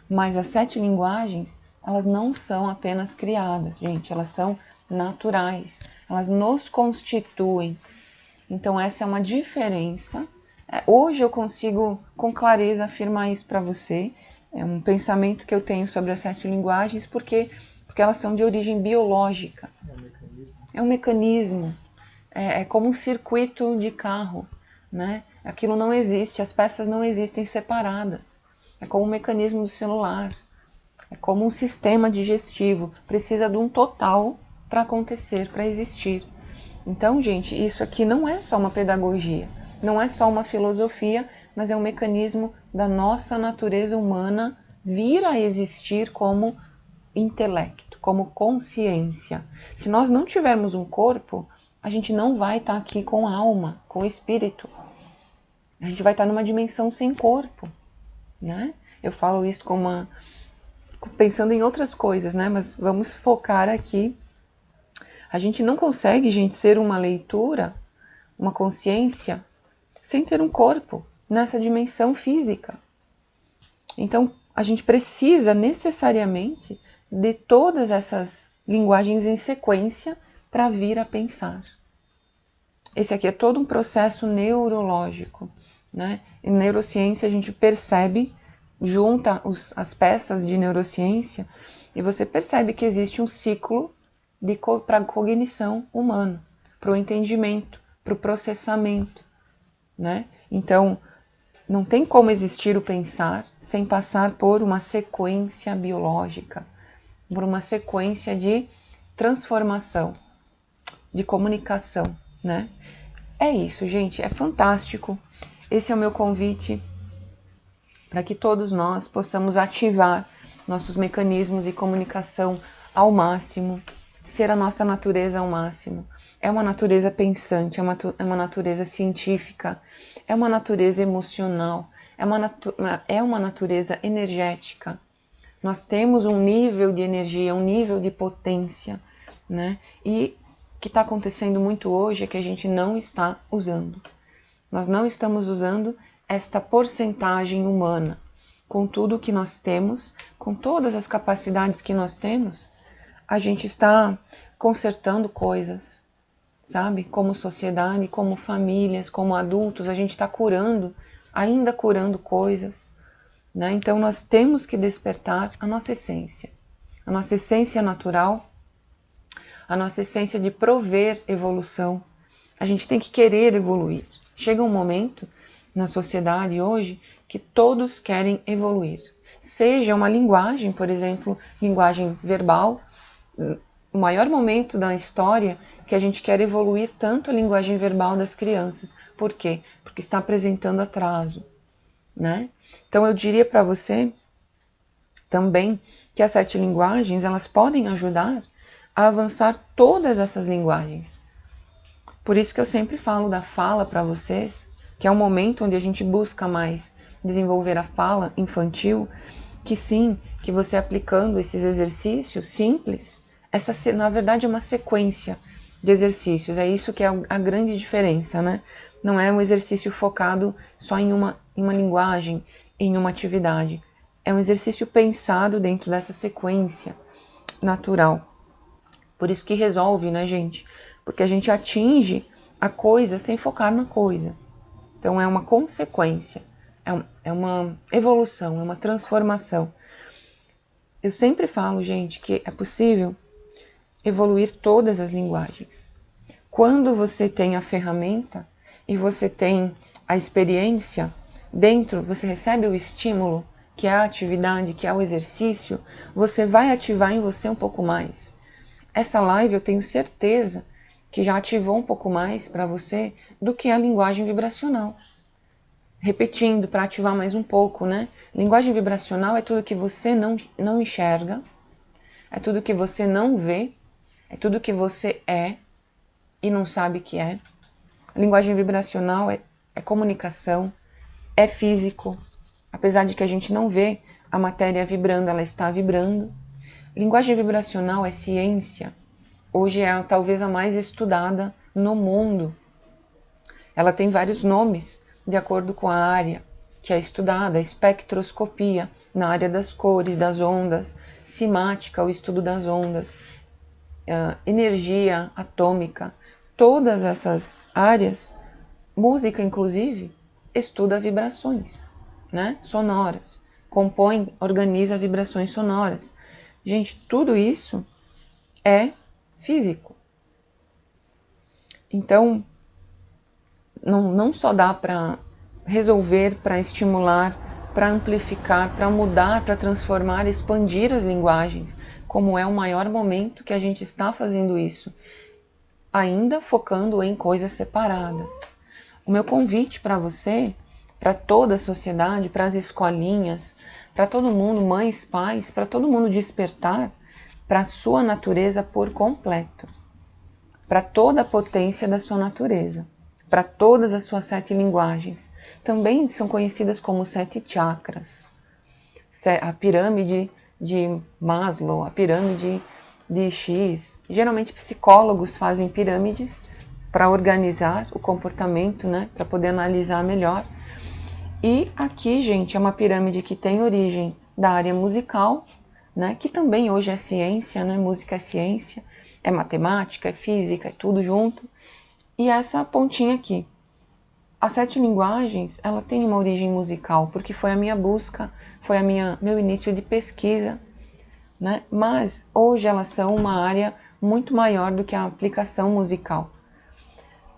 Mas as 7 linguagens, elas não são apenas criadas, gente, elas são naturais, elas nos constituem. Então essa é uma diferença. Hoje eu consigo com clareza afirmar isso para você. É um pensamento que eu tenho sobre as 7 linguagens, porque elas são de origem biológica. É um mecanismo, é como um circuito de carro, né? Aquilo não existe, as peças não existem separadas. É como um mecanismo do celular, é como um sistema digestivo, precisa de um total para acontecer, para existir. Então, gente, isso aqui não é só uma pedagogia, não é só uma filosofia, mas é um mecanismo da nossa natureza humana vir a existir como intelecto, como consciência. Se nós não tivermos um corpo, a gente não vai estar aqui com alma, com espírito. A gente vai estar numa dimensão sem corpo, né? Eu falo isso pensando em outras coisas, né? Mas vamos focar aqui. A gente não consegue, gente, ser uma leitura, uma consciência, sem ter um corpo nessa dimensão física. Então, a gente precisa necessariamente de todas essas linguagens em sequência para vir a pensar. Esse aqui é todo um processo neurológico, né? Em neurociência a gente percebe, junta as peças de neurociência e você percebe que existe um ciclo para a cognição humana, para o entendimento, para o processamento, né? Então, não tem como existir o pensar sem passar por uma sequência biológica, por uma sequência de transformação, de comunicação, né? É isso, gente, é fantástico. Esse é o meu convite para que todos nós possamos ativar nossos mecanismos de comunicação ao máximo, ser a nossa natureza ao máximo. É uma natureza pensante, é uma natureza científica, é uma natureza emocional, é uma natureza energética. Nós temos um nível de energia, um nível de potência, né? E o que está acontecendo muito hoje é que a gente não está usando. Nós não estamos usando esta porcentagem humana, com tudo que nós temos, com todas as capacidades que nós temos, a gente está consertando coisas, sabe? Como sociedade, como famílias, como adultos, a gente está curando, ainda curando coisas, né? Então nós temos que despertar a nossa essência natural, a nossa essência de prover evolução. A gente tem que querer evoluir. Chega um momento na sociedade hoje que todos querem evoluir. Seja uma linguagem, por exemplo, linguagem verbal, o maior momento da história que a gente quer evoluir tanto a linguagem verbal das crianças. Por quê? Porque está apresentando atraso, né? Então eu diria para você também que as 7 linguagens, elas podem ajudar a avançar todas essas linguagens. Por isso que eu sempre falo da fala para vocês, que é um momento onde a gente busca mais desenvolver a fala infantil, que sim, que você aplicando esses exercícios simples, essa na verdade é uma sequência de exercícios, é isso que é a grande diferença, né? Não é um exercício focado só em uma linguagem, em uma atividade. É um exercício pensado dentro dessa sequência natural. Por isso que resolve, né, gente? Porque a gente atinge a coisa sem focar na coisa. Então é uma consequência, é uma evolução, é uma transformação. Eu sempre falo, gente, que é possível evoluir todas as linguagens. Quando você tem a ferramenta e você tem a experiência dentro, você recebe o estímulo, que é a atividade, que é o exercício, você vai ativar em você um pouco mais. Essa live eu tenho certeza que já ativou um pouco mais para você do que a linguagem vibracional. Repetindo, para ativar mais um pouco, né? Linguagem vibracional é tudo que você não enxerga, é tudo que você não vê, é tudo que você é e não sabe que é. A linguagem vibracional é comunicação, é físico. Apesar de que a gente não vê a matéria vibrando, ela está vibrando. Linguagem vibracional é ciência. Hoje é talvez a mais estudada no mundo. Ela tem vários nomes, de acordo com a área que é estudada, espectroscopia, na área das cores, das ondas, cimática, o estudo das ondas, energia atômica, todas essas áreas, música inclusive, estuda vibrações, né, sonoras, compõe, organiza vibrações sonoras. Gente, tudo isso é físico. Então, não só dá para resolver, para estimular, para amplificar, para mudar, para transformar, expandir as linguagens, como é o maior momento que a gente está fazendo isso, ainda focando em coisas separadas. O meu convite para você, para toda a sociedade, para as escolinhas, para todo mundo, mães, pais, para todo mundo despertar para a sua natureza por completo, para toda a potência da sua natureza, para todas as suas 7 linguagens. Também são conhecidas como 7 chakras. A pirâmide de Maslow, a pirâmide de X. Geralmente psicólogos fazem pirâmides para organizar o comportamento, né, para poder analisar melhor. E aqui, gente, é uma pirâmide que tem origem da área musical, né, que também hoje é ciência, né, música é ciência, é matemática, é física, é tudo junto. E essa pontinha aqui. As 7 linguagens, ela tem uma origem musical, porque foi a minha busca, foi meu início de pesquisa, né? Mas hoje elas são uma área muito maior do que a aplicação musical,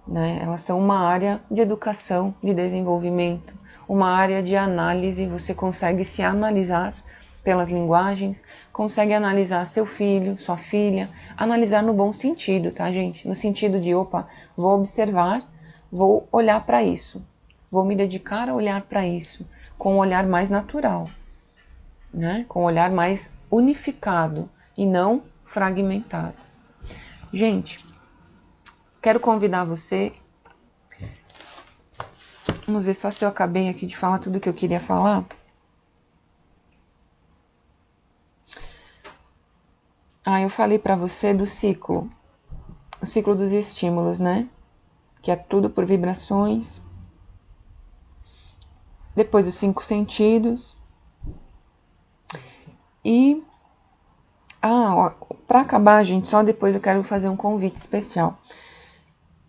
né? Elas são uma área de educação, de desenvolvimento, uma área de análise. Você consegue se analisar pelas linguagens, consegue analisar seu filho, sua filha, analisar no bom sentido, tá, gente? No sentido de, opa, vou observar, vou olhar para isso, vou me dedicar a olhar para isso, com um olhar mais natural, né? Com um olhar mais unificado e não fragmentado. Gente, quero convidar você. Vamos ver só se eu acabei aqui de falar tudo que eu queria falar. Eu falei para você do ciclo, o ciclo dos estímulos, né? Que é tudo por vibrações. Depois os 5 sentidos, E, para acabar, gente, só depois eu quero fazer um convite especial.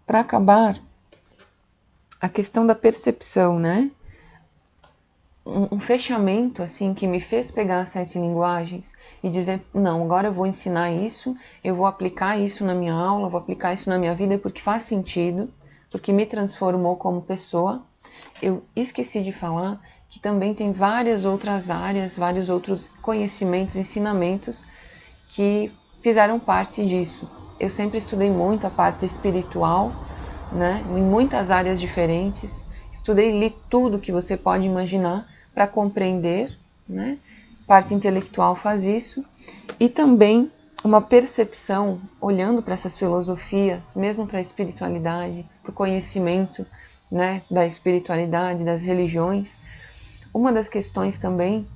Para acabar, a questão da percepção, né? Um fechamento, assim, que me fez pegar as 7 linguagens e dizer, não, agora eu vou ensinar isso, eu vou aplicar isso na minha aula, vou aplicar isso na minha vida porque faz sentido, porque me transformou como pessoa. Eu esqueci de falar que também tem várias outras áreas, vários outros conhecimentos, ensinamentos que fizeram parte disso. Eu sempre estudei muito a parte espiritual, né, em muitas áreas diferentes. Estudei, li tudo que você pode imaginar para compreender, né? Parte intelectual faz isso. E também uma percepção, olhando para essas filosofias, mesmo para a espiritualidade, para o conhecimento, né, da espiritualidade, das religiões. Uma das questões também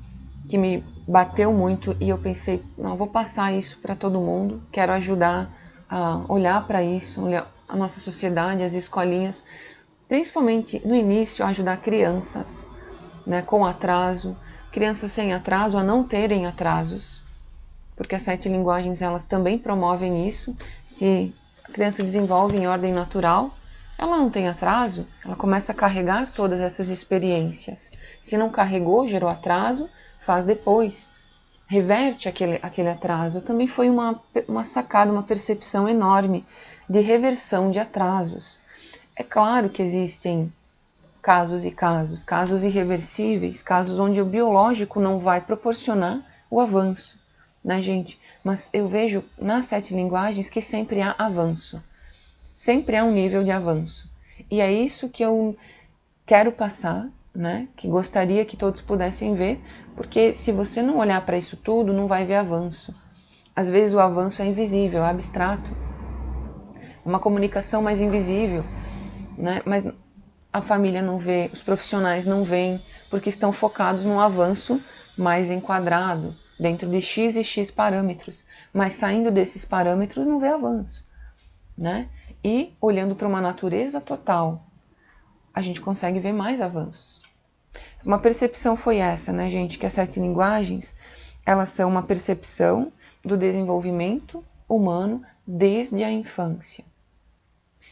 que me bateu muito e eu pensei, não, vou passar isso para todo mundo, quero ajudar a olhar para isso, olhar a nossa sociedade, as escolinhas, principalmente no início, a ajudar crianças, né, com atraso, crianças sem atraso a não terem atrasos, porque as 7 linguagens elas também promovem isso. Se a criança desenvolve em ordem natural, ela não tem atraso, ela começa a carregar todas essas experiências. Se não carregou, gerou atraso, faz depois, reverte aquele atraso. Também foi uma sacada, uma percepção enorme de reversão de atrasos. É claro que existem casos e casos, casos irreversíveis, casos onde o biológico não vai proporcionar o avanço, né, gente? Mas eu vejo nas 7 linguagens que sempre há avanço, sempre há um nível de avanço. E é isso que eu quero passar, né? Que gostaria que todos pudessem ver, porque se você não olhar para isso tudo, não vai ver avanço. Às vezes o avanço é invisível, é abstrato, uma comunicação mais invisível, né? Mas a família não vê, os profissionais não veem, porque estão focados num avanço mais enquadrado, dentro de X e X parâmetros. Mas saindo desses parâmetros não vê avanço, né? E olhando para uma natureza total, a gente consegue ver mais avanços. Uma percepção foi essa, né, gente? Que as 7 linguagens, elas são uma percepção do desenvolvimento humano desde a infância.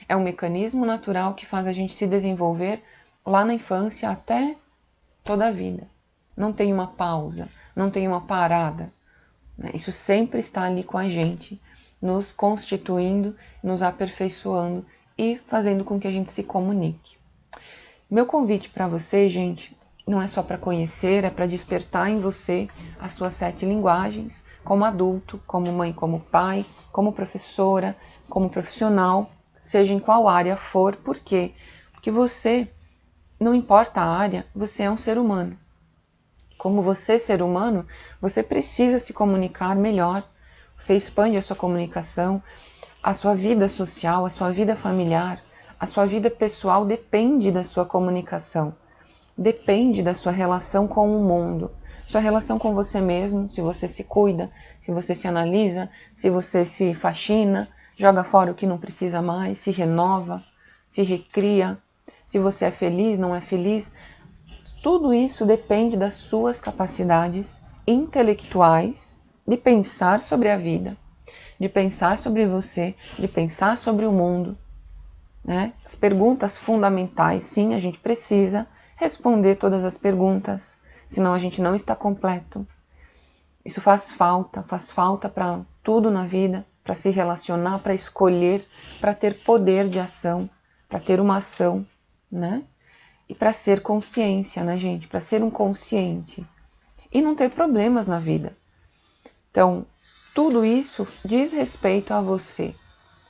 É um mecanismo natural que faz a gente se desenvolver lá na infância até toda a vida. Não tem uma pausa, não tem uma parada. Isso sempre está ali com a gente, nos constituindo, nos aperfeiçoando e fazendo com que a gente se comunique. Meu convite para você, gente, não é só para conhecer, é para despertar em você as suas 7 linguagens, como adulto, como mãe, como pai, como professora, como profissional, seja em qual área for. Por quê? Porque você, não importa a área, você é um ser humano. Como você, ser humano, você precisa se comunicar melhor. Você expande a sua comunicação, a sua vida social, a sua vida familiar, a sua vida pessoal depende da sua comunicação. Depende da sua relação com o mundo, sua relação com você mesmo, se você se cuida, se você se analisa, se você se faxina, joga fora o que não precisa mais, se renova, se recria, se você é feliz, não é feliz. Tudo isso depende das suas capacidades intelectuais de pensar sobre a vida, de pensar sobre você, de pensar sobre o mundo, né? As perguntas fundamentais, sim, a gente precisa responder todas as perguntas, senão a gente não está completo. Isso faz falta para tudo na vida, para se relacionar, para escolher, para ter poder de ação, para ter uma ação, né? E para ser consciência, né, gente? Para ser um consciente e não ter problemas na vida. Então, tudo isso diz respeito a você.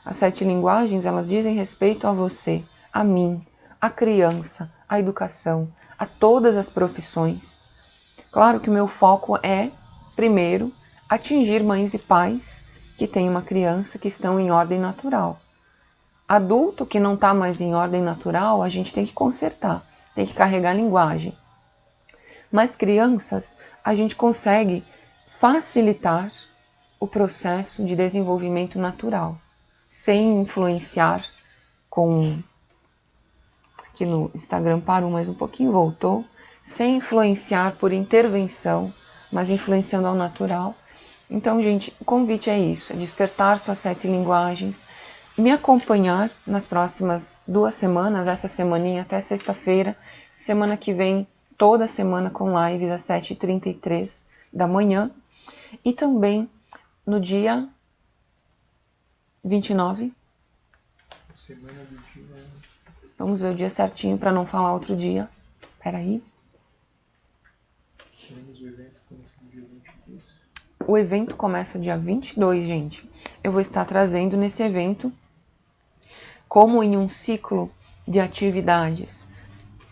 As 7 linguagens, elas dizem respeito a você, a mim, a criança, a educação, a todas as profissões. Claro que o meu foco é, primeiro, atingir mães e pais que têm uma criança que estão em ordem natural. Adulto que não está mais em ordem natural, a gente tem que consertar, tem que carregar a linguagem. Mas crianças, a gente consegue facilitar o processo de desenvolvimento natural, sem influenciar com... Aqui no Instagram parou mais um pouquinho, voltou. Sem influenciar por intervenção, mas influenciando ao natural. Então, gente, o convite é isso, é despertar suas 7 linguagens, me acompanhar nas próximas 2 semanas, essa semaninha até sexta-feira, semana que vem, toda semana com lives às 7h33 da manhã, e também no dia 29. Semana do dia... Vamos ver o dia certinho para não falar outro dia. Peraí. Teremos o evento começando dia 22. O evento começa dia 22, gente. Eu vou estar trazendo nesse evento, como em um ciclo de atividades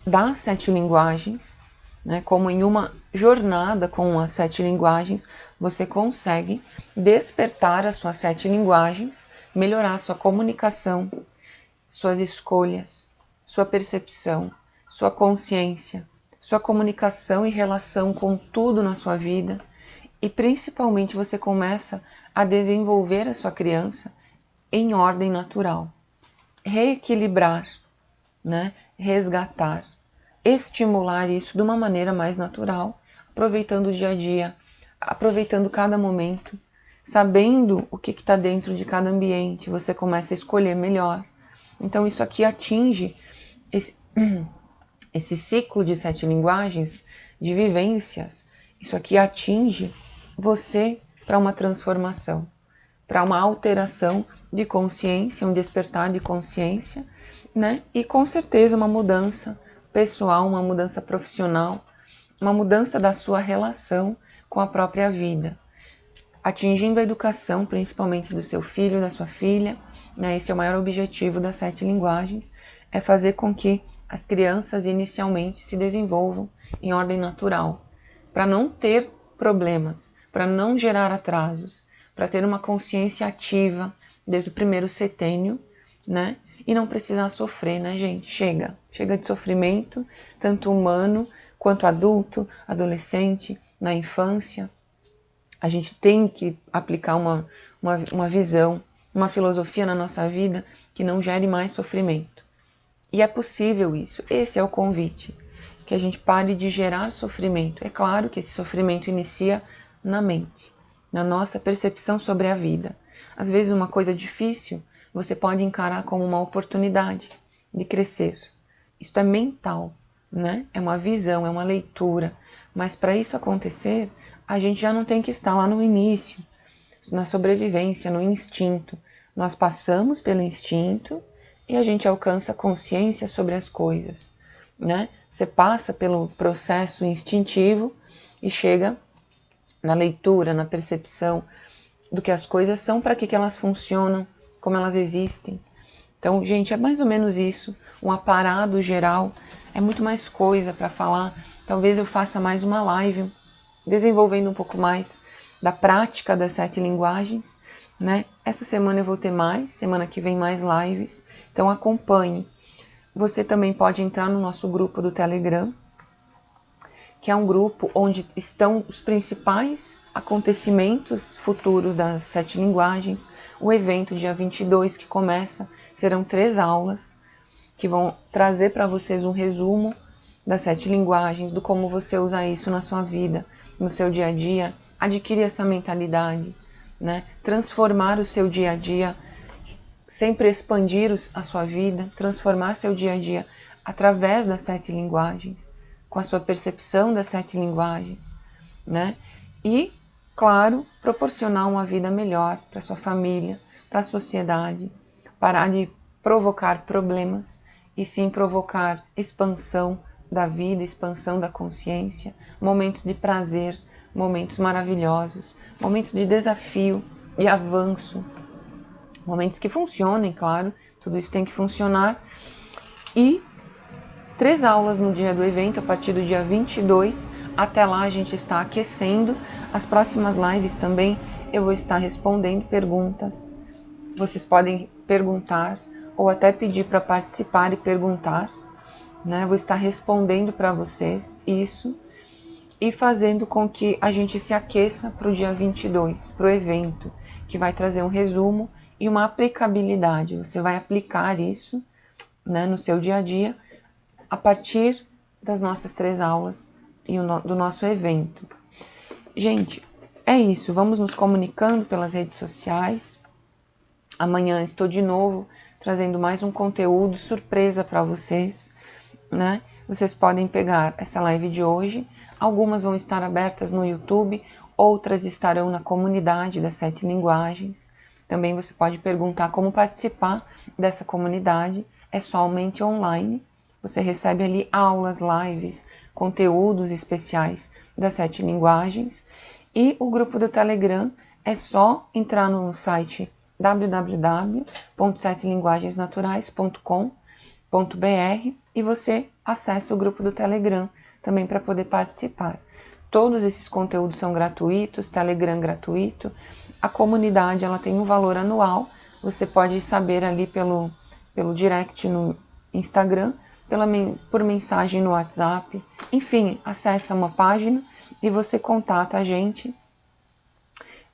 das 7 linguagens, né, como em uma jornada com as 7 linguagens, você consegue despertar as suas 7 linguagens, melhorar sua comunicação, suas escolhas, sua percepção, sua consciência, sua comunicação e relação com tudo na sua vida, e principalmente você começa a desenvolver a sua criança em ordem natural. Reequilibrar, né? Resgatar, estimular isso de uma maneira mais natural, aproveitando o dia a dia, aproveitando cada momento, sabendo o que está dentro de cada ambiente, você começa a escolher melhor. Então isso aqui atinge esse ciclo de 7 linguagens, de vivências, isso aqui atinge você para uma transformação, para uma alteração de consciência, um despertar de consciência, né? E com certeza uma mudança pessoal, uma mudança profissional, uma mudança da sua relação com a própria vida, atingindo a educação, principalmente do seu filho, da sua filha, né? Esse é o maior objetivo das 7 linguagens, é fazer com que as crianças inicialmente se desenvolvam em ordem natural, para não ter problemas, para não gerar atrasos, para ter uma consciência ativa desde o primeiro setênio, né? E não precisar sofrer, né, gente? Chega de sofrimento, tanto humano quanto adulto, adolescente, na infância. A gente tem que aplicar uma visão, uma filosofia na nossa vida que não gere mais sofrimento. E é possível isso, esse é o convite, que a gente pare de gerar sofrimento. É claro que esse sofrimento inicia na mente, na nossa percepção sobre a vida. Às vezes uma coisa difícil você pode encarar como uma oportunidade de crescer. Isto é mental, né? É uma visão, é uma leitura. Mas para isso acontecer, a gente já não tem que estar lá no início, na sobrevivência, no instinto. Nós passamos pelo instinto e a gente alcança consciência sobre as coisas, né? Você passa pelo processo instintivo e chega na leitura, na percepção do que as coisas são, para que elas funcionam, como elas existem. Então, gente, é mais ou menos isso, um aparado geral, é muito mais coisa para falar. Talvez eu faça mais uma live, desenvolvendo um pouco mais da prática das 7 linguagens, né? Essa semana eu vou ter mais, semana que vem mais lives, então acompanhe. Você também pode entrar no nosso grupo do Telegram, que é um grupo onde estão os principais acontecimentos futuros das 7 linguagens. O evento dia 22 que começa, serão 3 aulas que vão trazer para vocês um resumo das 7 linguagens, do como você usa isso na sua vida, no seu dia a dia, adquirir essa mentalidade, né? Transformar o seu dia a dia, sempre expandir a sua vida, transformar seu dia a dia através das 7 linguagens, com a sua percepção das 7 linguagens, né? E, claro, proporcionar uma vida melhor para sua família, para a sociedade, parar de provocar problemas e sim provocar expansão da vida, expansão da consciência, momentos de prazer, momentos maravilhosos, momentos de desafio e avanço, momentos que funcionem, claro, tudo isso tem que funcionar. E 3 aulas no dia do evento, a partir do dia 22, até lá a gente está aquecendo. As próximas lives também eu vou estar respondendo perguntas. Vocês podem perguntar ou até pedir para participar e perguntar, né? Vou estar respondendo para vocês isso e fazendo com que a gente se aqueça para o dia 22, para o evento, que vai trazer um resumo e uma aplicabilidade. Você vai aplicar isso, né, no seu dia a dia a partir das nossas 3 aulas e do nosso evento. gente, é isso. Vamos nos comunicando pelas redes sociais. Amanhã estou de novo trazendo mais um conteúdo surpresa para vocês, né? Vocês podem pegar essa live de hoje. Algumas vão estar abertas no YouTube, outras estarão na comunidade das 7 linguagens. Também você pode perguntar como participar dessa comunidade. É somente online. Você recebe ali aulas, lives, conteúdos especiais das 7 linguagens. E o grupo do Telegram é só entrar no site www.7linguagensnaturais.com.br e você acessa o grupo do Telegram também para poder participar. Todos esses conteúdos são gratuitos, Telegram gratuito. A comunidade ela tem um valor anual. Você pode saber ali pelo direct no Instagram, por mensagem no WhatsApp. Enfim, acessa uma página e você contata a gente.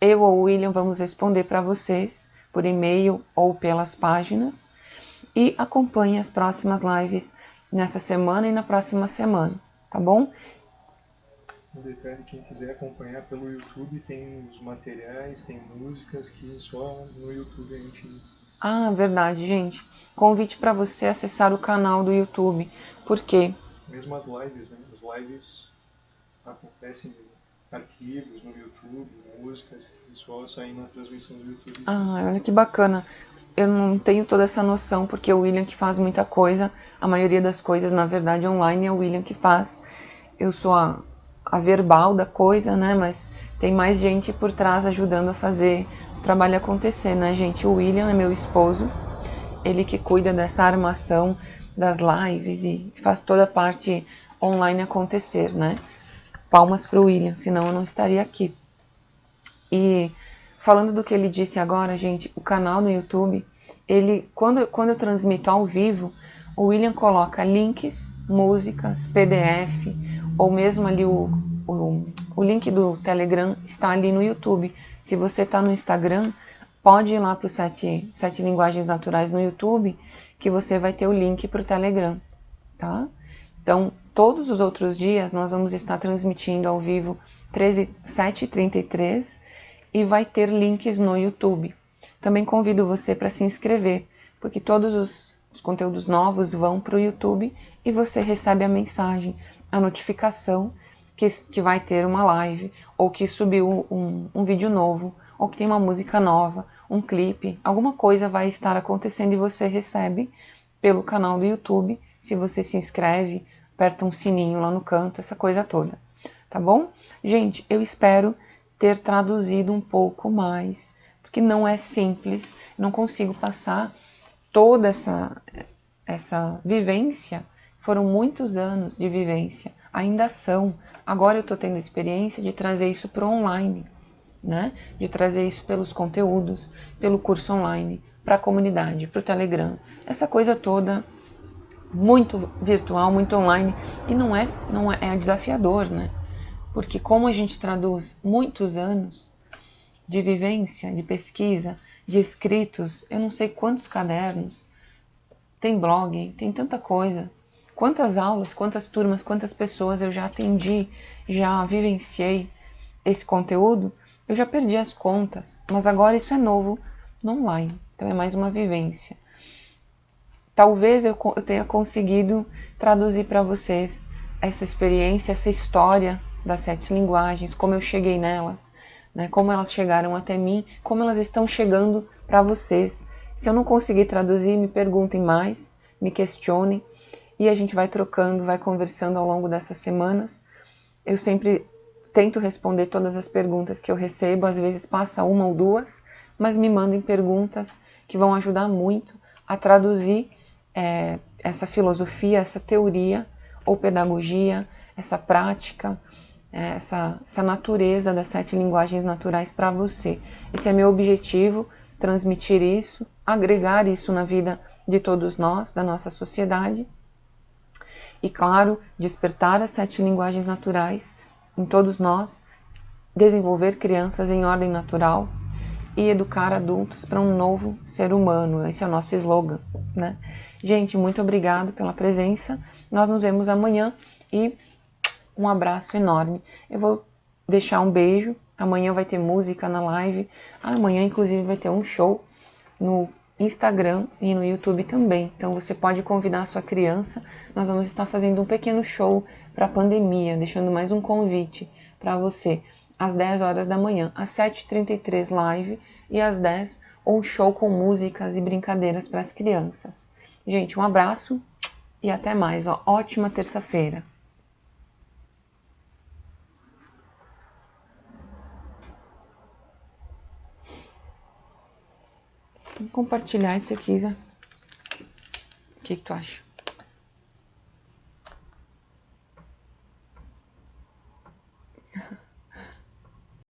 Eu ou o William vamos responder para vocês por e-mail ou pelas páginas. E acompanhe as próximas lives nessa semana e na próxima semana, tá bom? Um detalhe, quem quiser acompanhar pelo YouTube, tem os materiais, tem músicas que só no YouTube a gente... Ah, verdade, gente. Convite para você acessar o canal do YouTube. Por quê? Mesmo as lives, né? As lives acontecem em arquivos no YouTube, músicas que só saem na transmissão do YouTube. Ah, olha que bacana. Eu não tenho toda essa noção, porque é o William que faz muita coisa. A maioria das coisas, na verdade, online é o William que faz. Eu sou a verbal da coisa, né? Mas tem mais gente por trás ajudando a fazer o trabalho acontecer, né, gente? O William é meu esposo. Ele que cuida dessa armação das lives e faz toda a parte online acontecer, né? Palmas pro William, senão eu não estaria aqui. E falando do que ele disse agora, gente, o canal no YouTube, quando eu transmito ao vivo, o William coloca links, músicas, PDF, ou mesmo ali o link do Telegram está ali no YouTube. Se você está no Instagram, pode ir lá para os 7 Linguagens Naturais no YouTube, que você vai ter o link para o Telegram, tá? Então, todos os outros dias nós vamos estar transmitindo ao vivo 7h33 e vai ter links no YouTube. Também convido você para se inscrever, porque todos os conteúdos novos vão para o YouTube e você recebe a mensagem, a notificação que vai ter uma live, ou que subiu um vídeo novo, ou que tem uma música nova, um clipe, alguma coisa vai estar acontecendo e você recebe pelo canal do YouTube, se você se inscreve, aperta um sininho lá no canto, essa coisa toda, tá bom? Gente, eu espero ter traduzido um pouco mais, porque não é simples, não consigo passar toda essa vivência, foram muitos anos de vivência, ainda são, agora eu estou tendo a experiência de trazer isso para o online, né? De trazer isso pelos conteúdos, pelo curso online, para a comunidade, para o Telegram, essa coisa toda muito virtual, muito online, e não é desafiador, né? Porque como a gente traduz muitos anos de vivência, de pesquisa, de escritos, eu não sei quantos cadernos, tem blog, tem tanta coisa, quantas aulas, quantas turmas, quantas pessoas eu já atendi, já vivenciei esse conteúdo, eu já perdi as contas, mas agora isso é novo no online, então é mais uma vivência. Talvez eu tenha conseguido traduzir para vocês essa experiência, essa história das 7 linguagens, como eu cheguei nelas, né? Como elas chegaram até mim, como elas estão chegando para vocês. Se eu não conseguir traduzir, me perguntem mais, me questionem, e a gente vai trocando, vai conversando ao longo dessas semanas. Eu sempre tento responder todas as perguntas que eu recebo, às vezes passa uma ou duas, mas me mandem perguntas que vão ajudar muito a traduzir essa filosofia, essa teoria ou pedagogia, essa prática, essa natureza das 7 linguagens naturais para você. Esse é meu objetivo, transmitir isso, agregar isso na vida de todos nós, da nossa sociedade. E claro, despertar as 7 linguagens naturais em todos nós, desenvolver crianças em ordem natural e educar adultos para um novo ser humano. Esse é o nosso slogan, né? Gente, muito obrigado pela presença. Nós nos vemos amanhã e um abraço enorme. Eu vou deixar um beijo. Amanhã vai ter música na live. Amanhã, inclusive, vai ter um show no Instagram e no YouTube também. Então você pode convidar a sua criança. Nós vamos estar fazendo um pequeno show para a pandemia, deixando mais um convite para você. Às 10 horas da manhã, às 7h33 live e às 10 um show com músicas e brincadeiras para as crianças. Gente, um abraço e até mais. Ó, ótima terça-feira. Vou compartilhar isso aqui, Isa. O que tu acha?